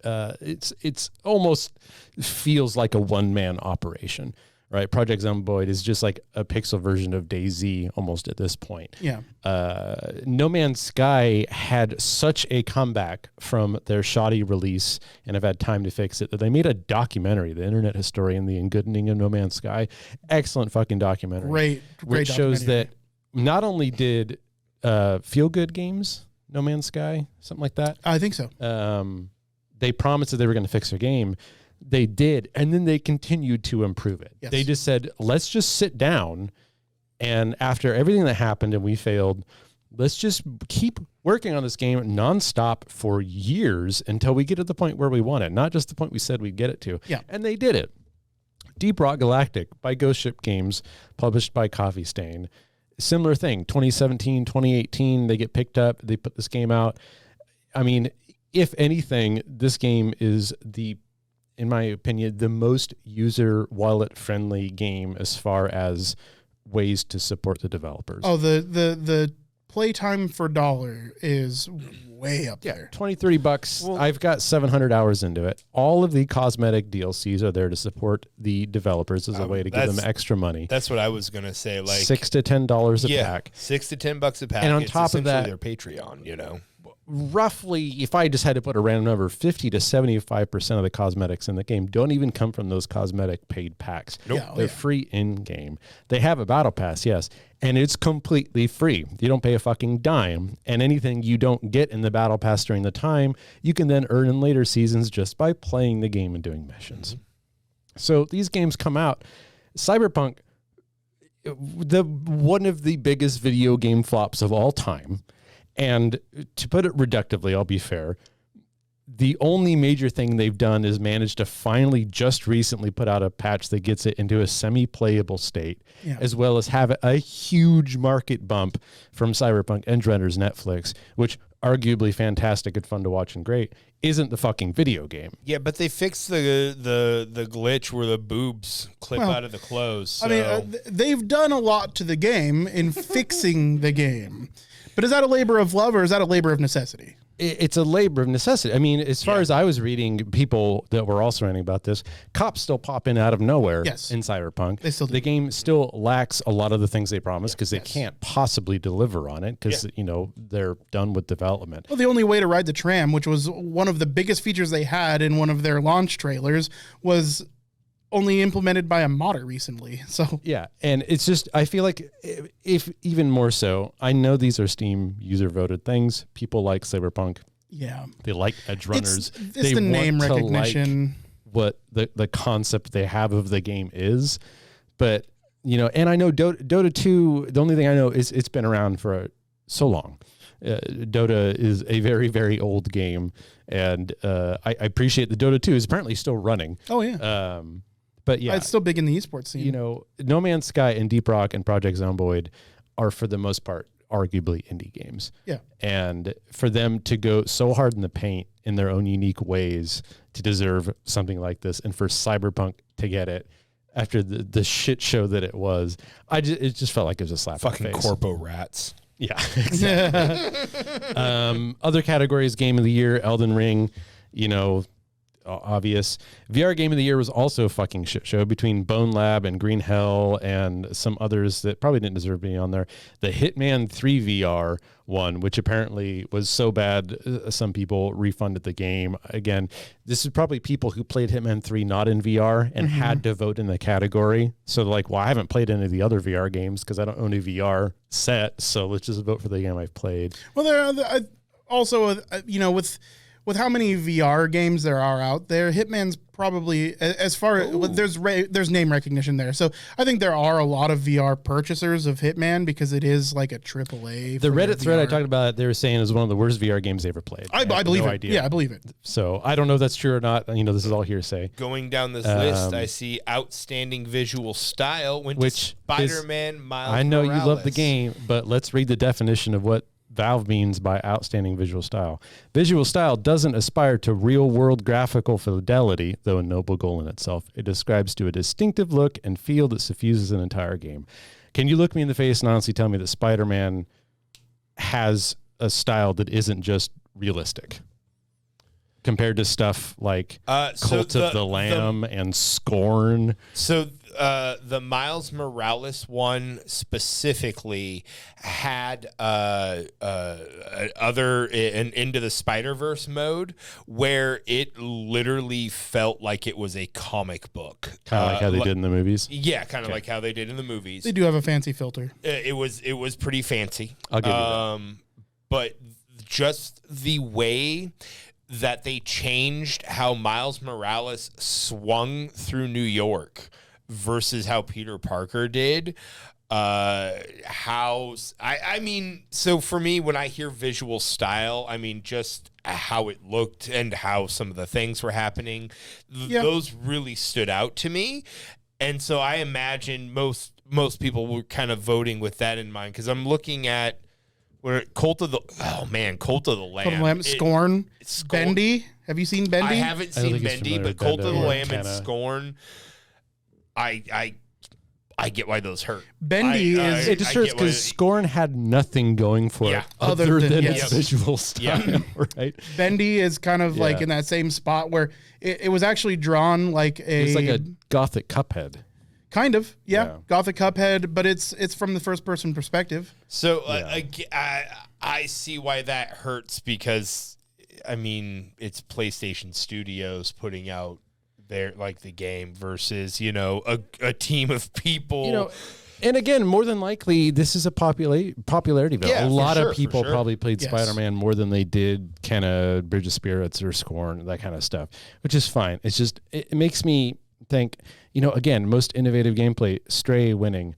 It's almost feels like a one-man operation, right? Project Zomboid is just like a pixel version of DayZ almost at this point. Yeah. No Man's Sky had such a comeback from their shoddy release and have had time to fix it that they made a documentary, The Internet Historian, The Engoodening of No Man's Sky. Excellent fucking documentary. Great which shows that not only did Feel Good Games, No Man's Sky, something like that. I think so. They promised that they were going to fix their game. They did, and then they continued to improve it. Yes. They just said, let's just sit down, and after everything that happened and we failed, let's just keep working on this game nonstop for years until we get to the point where we want it, not just the point we said we'd get it to. Yeah. And they did it. Deep Rock Galactic by Ghost Ship Games, published by Coffee Stain. Similar thing, 2017, 2018, they get picked up, they put this game out. I mean, if anything, this game is in my opinion, the most user wallet friendly game as far as ways to support the developers. Oh, the playtime for $1 is way up there. $20-$30. Well, I've got 700 hours into it. All of the cosmetic DLCs are there to support the developers as a way to give them extra money. That's what I was gonna say. Like $6 to $10 a pack. $6 to $10 a pack. And on top of that, their Patreon. Roughly, if I just had to put a random number, 50 to 75% of the cosmetics in the game don't even come from those cosmetic paid packs. Nope. Yeah, They're free in-game. They have a battle pass, yes, and it's completely free. You don't pay a fucking dime, and anything you don't get in the battle pass during the time, you can then earn in later seasons just by playing the game and doing missions. Mm-hmm. So these games come out. Cyberpunk, one of the biggest video game flops of all time. And to put it reductively, I'll be fair, the only major thing they've done is manage to finally just recently put out a patch that gets it into a semi-playable state, as well as have a huge market bump from Cyberpunk and Render's Netflix, which arguably fantastic and fun to watch and great, isn't the fucking video game. Yeah, but they fixed the glitch where the boobs clip out of the clothes. So. I mean, they've done a lot to the game in fixing the game. But is that a labor of love or is that a labor of necessity? It's a labor of necessity. I mean, as far as I was reading, people that were also writing about this, cops still pop in out of nowhere in Cyberpunk. They still do. The game still lacks a lot of the things they promised because they can't possibly deliver on it because, you know, they're done with development. Well, the only way to ride the tram, which was one of the biggest features they had in one of their launch trailers, was only implemented by a modder recently. So yeah, and it's just, I feel like if even more so, I know these are Steam user voted things. People like Cyberpunk. Yeah, they like Edge Runners. It's they the name want recognition. To like what the concept they have of the game is, but you know, and I know Dota 2. The only thing I know is it's been around for so long. Dota is a very, very old game, and I appreciate the Dota 2 is apparently still running. Oh yeah. But yeah, it's still big in the esports scene. You know, No Man's Sky and Deep Rock and Project Zomboid are for the most part arguably indie games. Yeah. And for them to go so hard in the paint in their own unique ways to deserve something like this, and for Cyberpunk to get it after the shit show that it was, it just felt like it was a slap fucking in the face. corpo rats. Yeah, exactly. Other categories: Game of the Year, Elden Ring. You know, obvious. VR Game of the Year was also a fucking shit show between Bone Lab and Green Hell and some others that probably didn't deserve being on there. The Hitman 3 VR one, which apparently was so bad, some people refunded the game. Again, this is probably people who played Hitman 3 not in VR and had to vote in the category. So they're like, well, I haven't played any of the other VR games because I don't own a VR set, so let's just vote for the game I've played. Well, there are also, you know, with how many VR games there are out there, Hitman's probably, as far as there's name recognition there. So I think there are a lot of VR purchasers of Hitman because it is like a AAA. The Reddit thread I talked about, they were saying is one of the worst VR games they ever played. I believe no it. Idea. Yeah, I believe it. So I don't know if that's true or not. You know, this is all hearsay. Going down this list, I see outstanding visual style, which Spider-Man Miles I know Morales. you love the game, but let's read the definition of what Valve means by outstanding visual style. Visual style doesn't aspire to real-world graphical fidelity, though a noble goal in itself. It describes to a distinctive look and feel that suffuses an entire game. Can you look me in the face and honestly tell me that Spider-Man has a style that isn't just realistic compared to stuff like Cult of the Lamb and Scorn? So the Miles Morales one specifically had an Into the Spider-Verse mode where it literally felt like it was a comic book. Kind of like how they did in the movies? Yeah, kind of like how they did in the movies. They do have a fancy filter. It was pretty fancy. I'll give you that. But just the way that they changed how Miles Morales swung through New York versus how Peter Parker did. I mean, so for me, when I hear visual style, I mean, just how it looked and how some of the things were happening, those really stood out to me. And so I imagine most people were kind of voting with that in mind, because I'm looking at Cult of the Lamb. Scorn. Bendy. Have you seen Bendy? I haven't seen Bendy, but Cult of the Lamb and Scorn, I get why those hurt. Bendy is... It just hurts because Scorn had nothing going for it other than its visual style, right? Bendy is kind of like in that same spot where it was actually drawn like It's like a gothic Cuphead. Kind of, yeah. Gothic Cuphead, but it's from the first-person perspective. So I see why that hurts, because, I mean, it's PlayStation Studios putting out the game versus, you know, a team of people. You know, and again, more than likely, this is a popularity vote. Yeah, a lot of people probably played Spider-Man more than they did kind of Bridge of Spirits or Scorn, that kind of stuff, which is fine. It's just, it makes me think, you know, again, most innovative gameplay, Stray winning.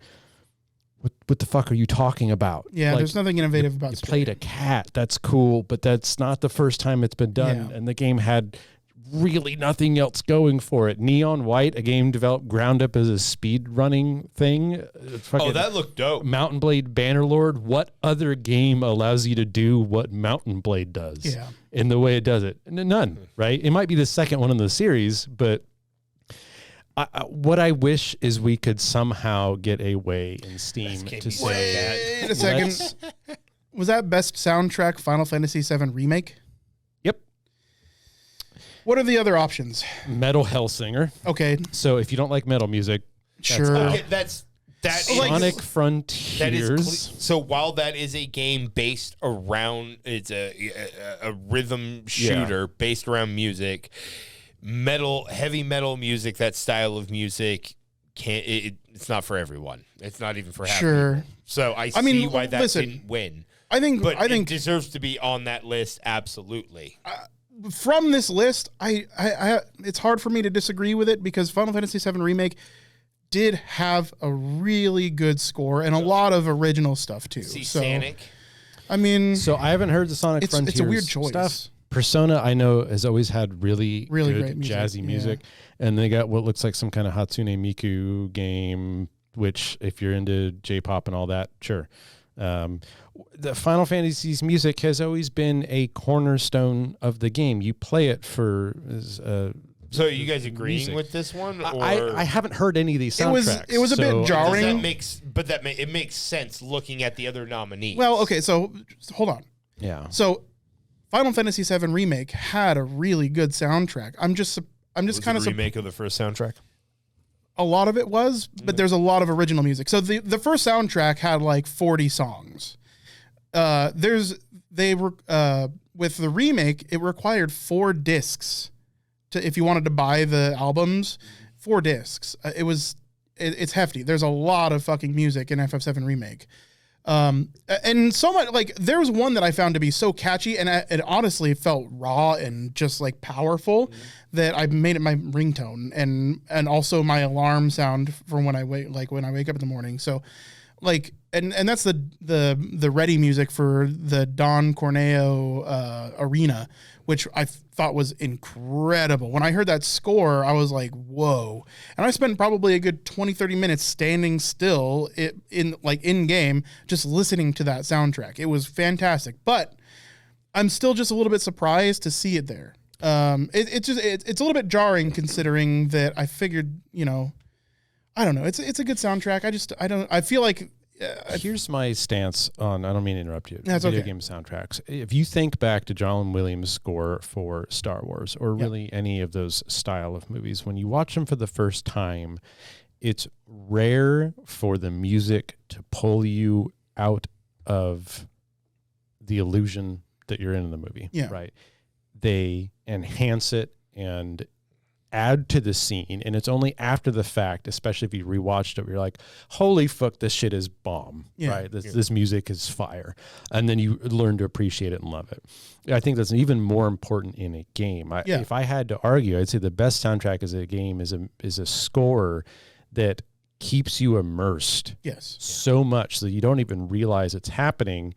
What the fuck are you talking about? Yeah, there's nothing innovative about you Stray. Played a cat. That's cool, but that's not the first time it's been done. Yeah. And the game had really nothing else going for it. Neon White, a game developed ground up as a speed running thing. That looked dope. Mountain Blade Bannerlord. What other game allows you to do what Mountain Blade does in the way it does it? None, right? It might be the second one in the series, but what I wish is we could somehow get a way in Steam to say Wait a second. Was that best soundtrack Final Fantasy VII Remake? Yep. What are the other options? Metal Hellsinger. Okay. So if you don't like metal music, Sure. Okay, that is Sonic Frontiers. So while that is a game based around, it's a rhythm shooter based around music, heavy metal music, that style of music it's not for everyone. It's not even for half people. So I see why that didn't win. I think it deserves to be on that list. Absolutely. From this list, I it's hard for me to disagree with it because Final Fantasy VII Remake did have a really good score and a lot of original stuff too. Sonic. I mean, so I haven't heard the Sonic Frontiers. It's a weird choice. Stuff. Persona, I know, has always had really good, great music, jazzy music. And they got what looks like some kind of Hatsune Miku game, which if you're into J-pop and all that, sure. The Final Fantasy's music has always been a cornerstone of the game. You play it for... So are you guys agreeing with this one? Or? I haven't heard any of these soundtracks. It was a bit jarring. It makes sense looking at the other nominees. Well, okay, so hold on. Yeah. So Final Fantasy VII Remake had a really good soundtrack. I'm just kind of remake of the first soundtrack. A lot of it was, but there's a lot of original music. So the first soundtrack had like 40 songs. With the remake, it required 4 discs if you wanted to buy the albums. 4 discs. It's hefty. There's a lot of fucking music in FF7 Remake. And so much, like, there's one that I found to be so catchy, and it honestly felt raw and just like powerful that I made it my ringtone and also my alarm sound from when I wake up in the morning. So like, and that's the ready music for the Don Corneo arena, which I thought was incredible. When I heard that score, I was like, whoa. And I spent probably a good 20-30 minutes standing still in game, just listening to that soundtrack. It was fantastic, but I'm still just a little bit surprised to see it there. It's a little bit jarring considering that I figured, I don't know. It's a good soundtrack. I feel like. Here's my stance on, I don't mean to interrupt you, That's video okay. game soundtracks. If you think back to John Williams' score for Star Wars or really any of those style of movies, when you watch them for the first time, it's rare for the music to pull you out of the illusion that you're in the movie. Yeah. Right. They enhance it and add to the scene, and it's only after the fact, especially if you rewatched it, where you're like, holy fuck, this shit is bomb. Right? This music is fire. And then you learn to appreciate it and love it. I think that's even more important in a game. If I had to argue, I'd say the best soundtrack as a game is a score that keeps you immersed so much that you don't even realize it's happening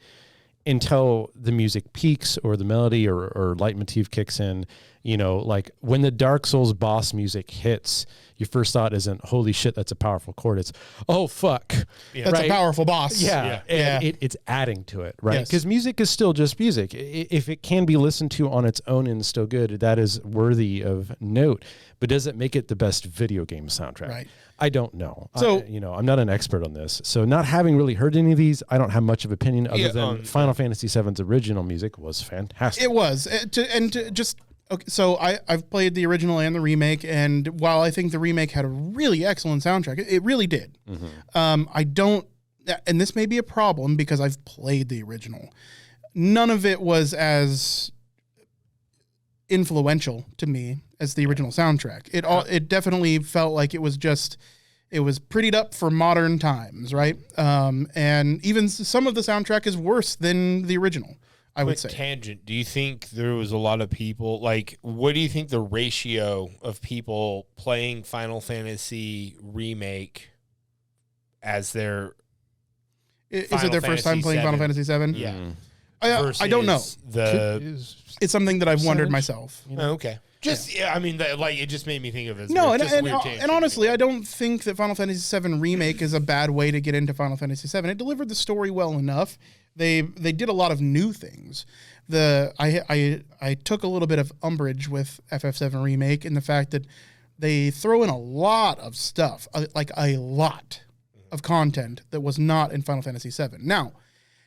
until the music peaks or the melody or leitmotif kicks in. Like when the Dark Souls boss music hits, your first thought isn't, holy shit, that's a powerful chord. It's, oh, fuck. Yeah. That's a powerful boss. Yeah. It's adding to it, right? Because music is still just music. If it can be listened to on its own and still good, that is worthy of note. But does it make it the best video game soundtrack? Right. I don't know. So, I'm not an expert on this. So not having really heard any of these, I don't have much of opinion other than Final Fantasy VII's original music was fantastic. It was. Okay, so I've played the original and the remake, and while I think the remake had a really excellent soundtrack, it really did. I don't, and this may be a problem because I've played the original. None of it was as influential to me as the original soundtrack. It definitely felt like it was prettied up for modern times, right? And even some of the soundtrack is worse than the original, I would say. Tangent. Do you think there was a lot of people, like, what do you think the ratio of people playing Final Fantasy Remake as their Is it their first time playing Final Fantasy VII? Yeah. I don't know. It's something that I've wondered myself. Okay. I mean, it just made me think of it. And honestly, I don't think that Final Fantasy VII Remake is a bad way to get into Final Fantasy VII. It delivered the story well enough. They did a lot of new things. I took a little bit of umbrage with FF7 Remake in the fact that they throw in a lot of stuff, like a lot of content that was not in Final Fantasy VII. Now,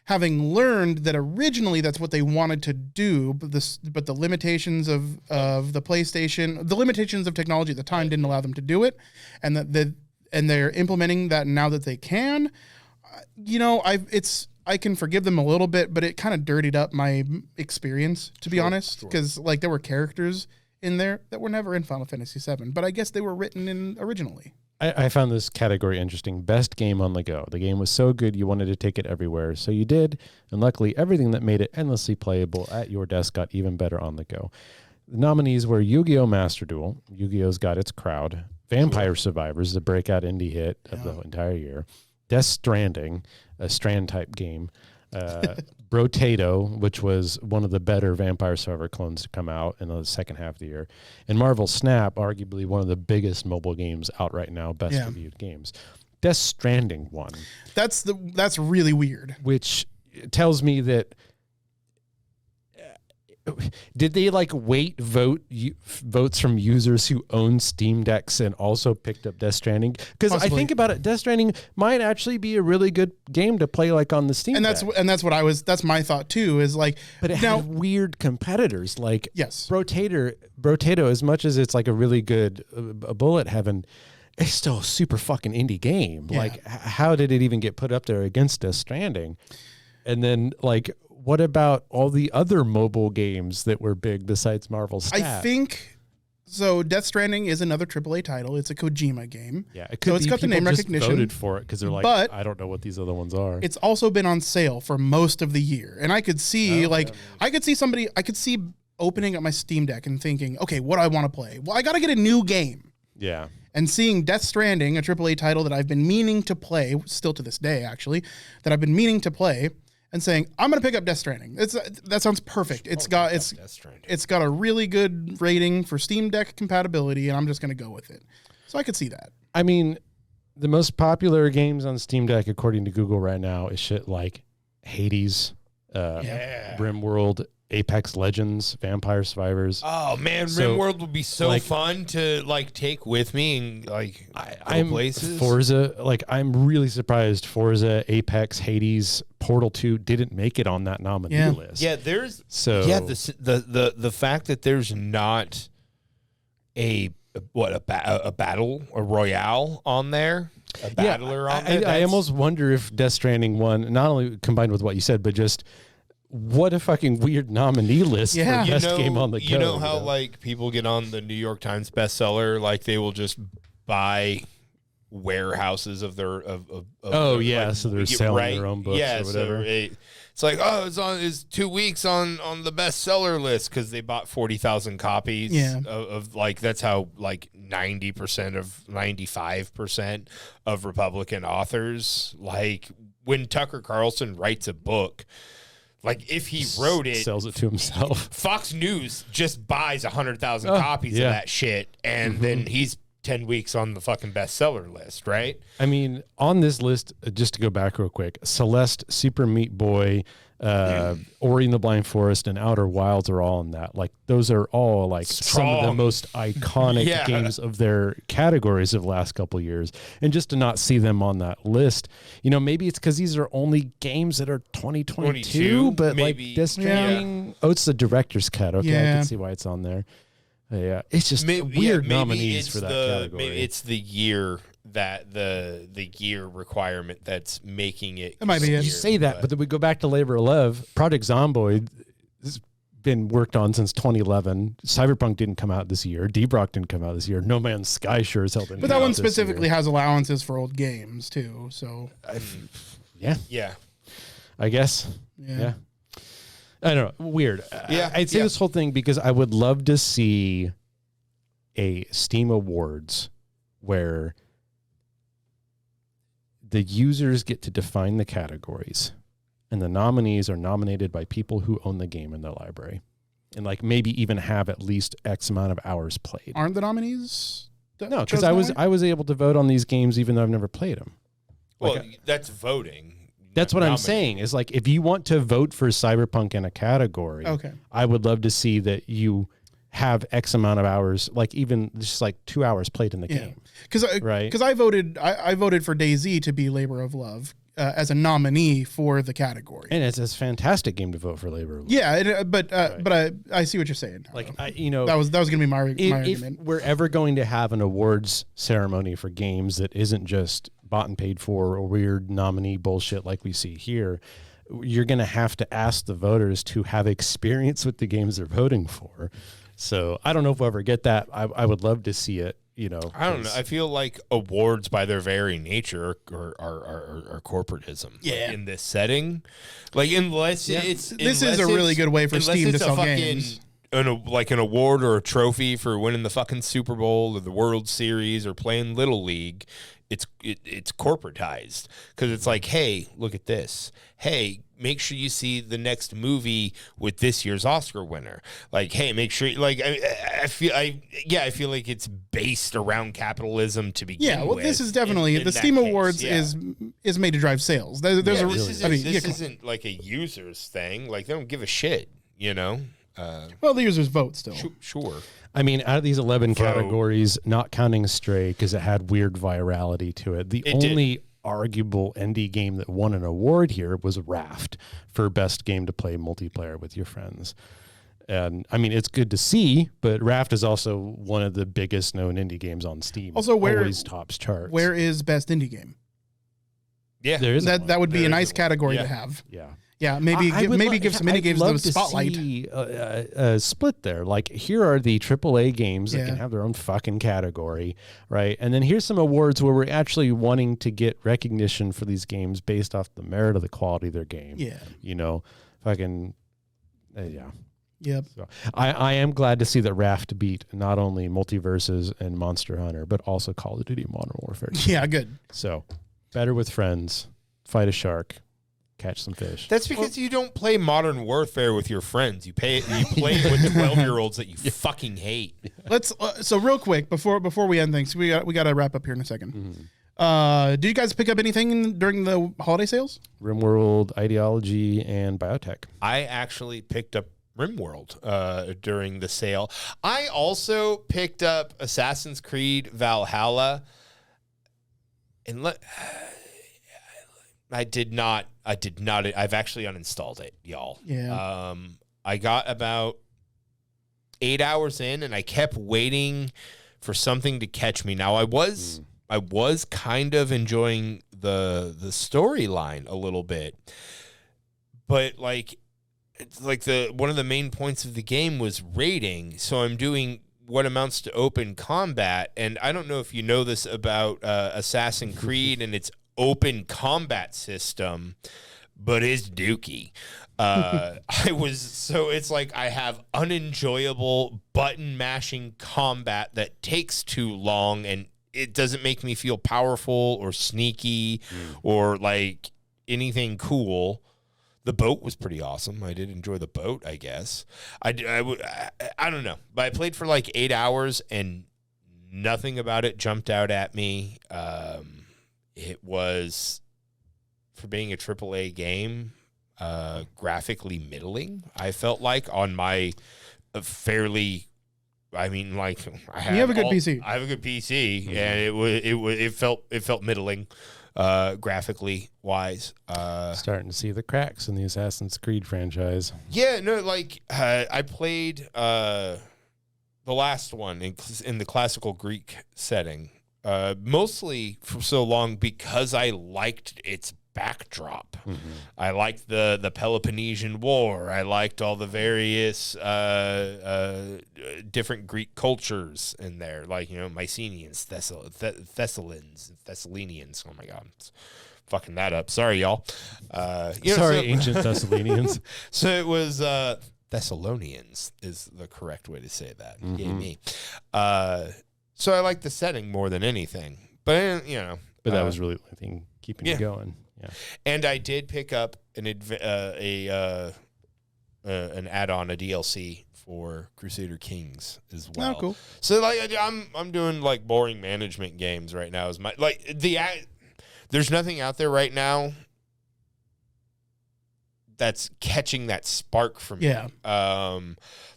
having learned that originally that's what they wanted to do, but the limitations of the PlayStation, the limitations of technology at the time didn't allow them to do it, and they're implementing that now that they can. I can forgive them a little bit, but it kind of dirtied up my experience, to be honest, because like there were characters in there that were never in Final Fantasy VII, but I guess they were written in originally. I found this category interesting. Best game on the go. The game was so good you wanted to take it everywhere, so you did, and luckily everything that made it endlessly playable at your desk got even better on the go. The nominees were Yu-Gi-Oh! Master Duel. Yu-Gi-Oh's got its crowd. Vampire Survivors, the breakout indie hit of the entire year. Death Stranding, a Strand-type game. Brotato, which was one of the better Vampire Survivor clones to come out in the second half of the year. And Marvel Snap, arguably one of the biggest mobile games out right now, best reviewed games. Death Stranding won. That's really weird. Which tells me that did they votes from users who own Steam Decks and also picked up Death Stranding? Because I think about it, Death Stranding might actually be a really good game to play like on the Steam Deck. That's my thought too, is like, but it had weird competitors like yes. Brotato, as much as it's like a really good a bullet heaven, it's still a super fucking indie game. Yeah. Like how did it even get put up there against Death Stranding? And then like, what about all the other mobile games that were big besides Marvel Snap? I think so. Death Stranding is another AAA title. It's a Kojima game. Yeah, it could so it's got the name recognition. Voted for it because they're like, but I don't know what these other ones are. It's also been on sale for most of the year, and I could see I could see opening up my Steam Deck and thinking, okay, what do I want to play? Well, I got to get a new game. Yeah. And seeing Death Stranding, a AAA title that I've been meaning to play, still to this day actually, that I've been meaning to play. And saying, I'm going to pick up Death Stranding. That sounds perfect. It's got a really good rating for Steam Deck compatibility, and I'm just going to go with it. So I could see that. I mean, the most popular games on Steam Deck, according to Google right now, is shit like Hades, RimWorld, Apex Legends, Vampire Survivors. Oh man, RimWorld would be so fun to like take with me and like go places. Forza, like I'm really surprised Forza, Apex, Hades, Portal 2 didn't make it on that nominee list. Yeah, the fact that there's not a battle or royale on there. A battler on there. I almost wonder if Death Stranding won, not only combined with what you said, but just what a fucking weird nominee list for best game on the go. You know how like people get on the New York Times bestseller, like they will just buy warehouses of their so they're selling their own books or whatever. So it's like it's 2 weeks on the bestseller list because they bought 40,000 copies of like that's how like 95% of Republican authors, like when Tucker Carlson writes a book. Like if he wrote it, sells it to himself. Fox News just buys 100,000 copies of that shit, and then he's 10 weeks on the fucking bestseller list, right? I mean, on this list, just to go back real quick, Celeste, Super Meat Boy, Ori and the Blind Forest, and Outer Wilds are all in that. Like those are all like some of the most iconic games of their categories of the last couple of years. And just to not see them on that list, you know, maybe it's because these are only games that are 2022, but maybe, like Death Stranding, it's the director's cut. Okay, I can see why it's on there. Yeah, it's just weird nominees for that category. Maybe it's the year that the year requirement that's making it. It might be. You say that, but then we go back to Labor of Love. Project Zomboid has been worked on since 2011. Cyberpunk didn't come out this year. Deep-Rock didn't come out this year. No Man's Sky sure as hell didn't. But that one specifically has allowances for old games too. So yeah, I guess yeah. I don't know. Weird. I'd say this whole thing because I would love to see a Steam Awards where the users get to define the categories and the nominees are nominated by people who own the game in their library, and like maybe even have at least X amount of hours played. Aren't the nominees? No, because I was able to vote on these games even though I've never played them. Well, Like, that's voting. that's what I'm saying is like, if you want to vote for Cyberpunk in a category, Okay. I would love to see that you have X amount of hours, like even just like 2 hours played in the game. Because Right. I voted for DayZ to be Labor of Love as a nominee for the category. And it's a fantastic game to vote for Labor of Love. Yeah, but I see what you're saying. Like, that was going to be my if argument. we're ever going to have an awards ceremony for games that isn't just bought and paid for or weird nominee bullshit like we see here, you're going to have to ask the voters to have experience with the games they're voting for. So I don't know if we'll ever get that. I would love to see it. You know, I don't know. I feel like awards, by their very nature, are corporatism. Yeah. In this setting, like unless This is a really good way for Steam to sell games. Like an award or a trophy for winning the fucking Super Bowl or the World Series or playing Little League, it's corporatized because it's like, hey, look at this. Hey, make sure you see the next movie with this year's Oscar winner. Like, hey, make sure. Like, I feel like it's based around capitalism to begin with. Yeah, well, this is definitely in the that Steam case, Awards yeah. is made to drive sales. There's This come on. isn't like a users thing. Like, they don't give a shit, you know. Well, the users vote still. Sure. I mean, out of these 11 categories, not counting Stray because it had weird virality to it, the only arguable indie game that won an award here was Raft for best game to play multiplayer with your friends. And I mean, it's good to see, but Raft is also one of the biggest known indie games on Steam. Also, always tops charts. Where is best indie game? Yeah, there is that would be a nice category to have. Yeah. Yeah, maybe give some indie games the spotlight. See a split there. Like, here are the AAA games that Yeah. can have their own fucking category, right? And then here's some awards where we're actually wanting to get recognition for these games based off the merit of the quality of their game. Yeah. You know, fucking, yeah. Yep. So I am glad to see that Raft beat not only Multiverses and Monster Hunter, but also Call of Duty Modern Warfare. Yeah, good. So, better with friends, fight a shark, catch some fish. That's because you don't play Modern Warfare with your friends. You play it with 12-year-olds that you fucking hate. Let's so real quick before we end things, we got to wrap up here in a second. Mm-hmm. Did you guys pick up anything during the holiday sales? RimWorld, Ideology, and Biotech. I actually picked up RimWorld during the sale. I also picked up Assassin's Creed Valhalla, and I did not. I've actually uninstalled it, y'all. Yeah. I got about 8 hours in, and I kept waiting for something to catch me. Now I was kind of enjoying the storyline a little bit, but it's like one of the main points of the game was raiding. So I'm doing what amounts to open combat, and I don't know if you know this about Assassin's Creed and its open combat system, but it's dookie. It's like I have unenjoyable button mashing combat that takes too long, and it doesn't make me feel powerful or sneaky or like anything cool. The boat was pretty awesome. I did enjoy the boat, I guess. I don't know, but I played for like 8 hours and nothing about it jumped out at me. It was, for being a AAA game, graphically middling, I felt like, on my fairly, I mean, like, you have a good PC. I have a good PC, and it felt middling, graphically wise. Starting to see the cracks in the Assassin's Creed franchise. Yeah, no, like, I played the last one in the classical Greek setting. Mostly for so long because I liked its backdrop. I liked the Peloponnesian War. I liked all the various different Greek cultures in there, like, you know, Mycenaeans, Thessalonians. Oh my God, I'm fucking that up. Sorry, y'all. Ancient Thessalonians. So it was Thessalonians is the correct way to say that. Yay me. So I like the setting more than anything, but you know. But that was really the thing keeping you going. Yeah. And I did pick up an add-on, a DLC for Crusader Kings as well. Oh, cool. So like I'm doing like boring management games right now. Is my like there's nothing out there right now that's catching that spark from me. Yeah.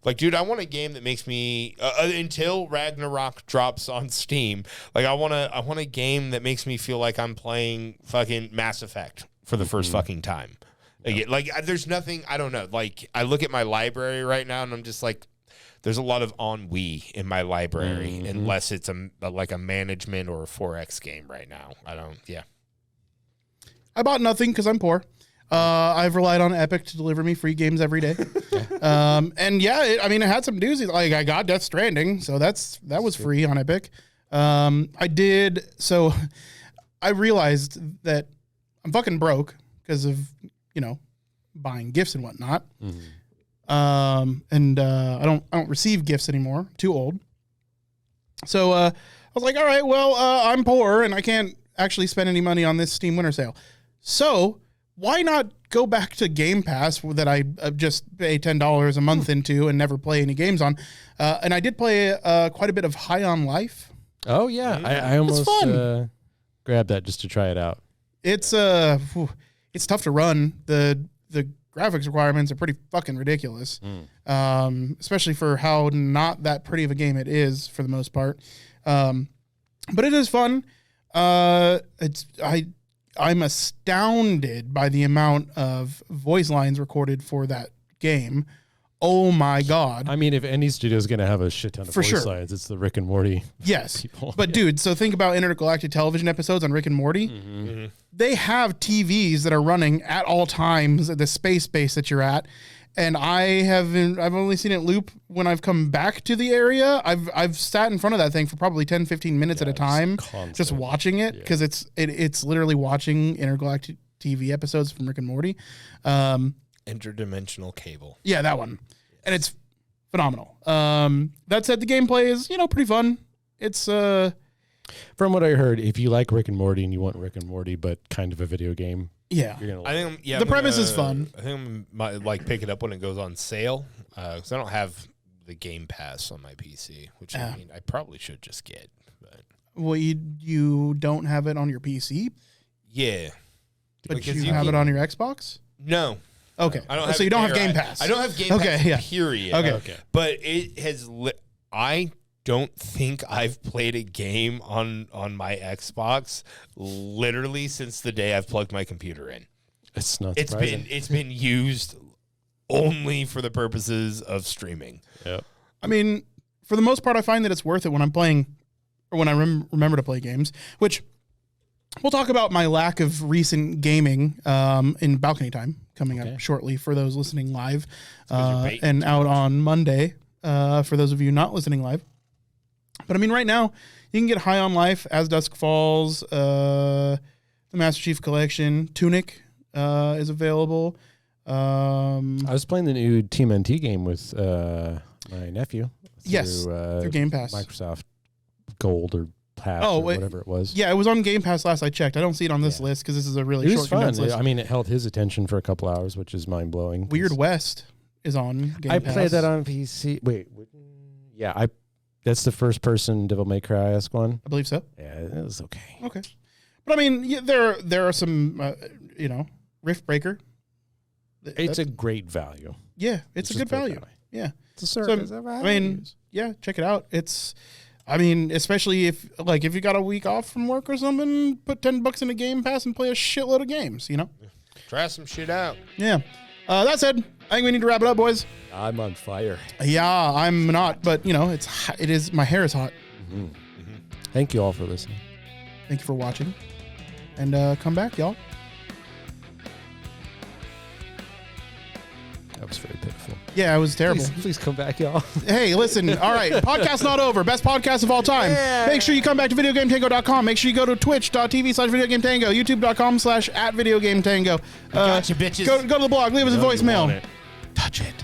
Like, dude, I want a game that makes me until Ragnarok drops on Steam. Like, I want a game that makes me feel like I'm playing fucking Mass Effect for the first fucking time. Yep. Like, there's nothing. I don't know. Like, I look at my library right now, and I'm just like, there's a lot of ennui in my library, unless it's like a management or a 4X game right now. I don't. Yeah. I bought nothing because I'm poor. I've relied on Epic to deliver me free games every day. And yeah, it had some doozies. Like I got Death Stranding, so that was free on Epic. I realized that I'm fucking broke because of, buying gifts and whatnot. And I don't receive gifts anymore. I'm too old. So I was like, all right, well, I'm poor and I can't actually spend any money on this Steam Winter Sale. So why not go back to Game Pass that I just pay $10 a month into and never play any games on? And I did play quite a bit of High on Life. Oh, yeah. I almost grabbed that just to try it out. It's tough to run. The graphics requirements are pretty fucking ridiculous, especially for how not that pretty of a game it is for the most part. But it is fun. I'm astounded by the amount of voice lines recorded for that game. Oh my God. I mean, if any studio is going to have a shit ton of voice lines, it's the Rick and Morty people. But dude, so think about intergalactic television episodes on Rick and Morty. They have TVs that are running at all times at the space base that you're at. And I've only seen it loop when I've come back to the area. I've sat in front of that thing for probably 10, 15 minutes at a time, just watching it, because it's literally watching intergalactic TV episodes from Rick and Morty. Interdimensional cable. Yeah, that one. And it's phenomenal. That said, the gameplay is, pretty fun. It's from what I heard, if you like Rick and Morty and you want Rick and Morty but kind of a video game, yeah, you're gonna like I think the premise is fun. I think I might pick it up when it goes on sale, because I don't have the Game Pass on my PC, which I probably should just get. But well, you don't have it on your PC? Yeah, but because you have it on your Xbox? No. Okay. I don't have so you don't have Game Pass. I don't have Game Pass. Period. Okay. But it has. I don't think I've played a game on my Xbox literally since the day I've plugged my computer in. It's not surprising. It's been used only for the purposes of streaming. Yep. I mean, for the most part, I find that it's worth it when I'm playing, or when I remember to play games, which we'll talk about my lack of recent gaming in Balcony Time coming up shortly for those listening live, and out on Monday for those of you not listening live. But I mean, right now, you can get High on Life, As Dusk Falls, the Master Chief Collection, Tunic is available. I was playing the new Team NT game with my nephew. Through Game Pass. Microsoft Gold or Pass or whatever it was. Yeah, it was on Game Pass last I checked. I don't see it on this list because this is a really short fun. list. I mean, it held his attention for a couple hours, which is mind-blowing. Weird West is on Game Pass. I played that on PC. Wait. Yeah, that's the first-person Devil May Cry-esque one? I believe so. Yeah, it was okay. Okay. But I mean, there are some, Rift Breaker. It's a great value. Yeah, it's a good value. Yeah. It's a service. Check it out. Especially if you got a week off from work or something, put $10 in a Game Pass and play a shitload of games, Try some shit out. Yeah. That said, I think we need to wrap it up, boys. I'm on fire. Yeah, I'm not, but it is. My hair is hot. Mm-hmm. Thank you all for listening. Thank you for watching, and come back, y'all. That was very pitiful. Yeah, it was terrible. Please come back, y'all. Hey, listen. All right, podcast's not over. Best podcast of all time. Yeah. Make sure you come back to videogametango.com. Make sure you go to twitch.tv/videogametango, youtube.com/@videogametango. Gotcha, bitches. Go to the blog. Leave us a voicemail. Touch it.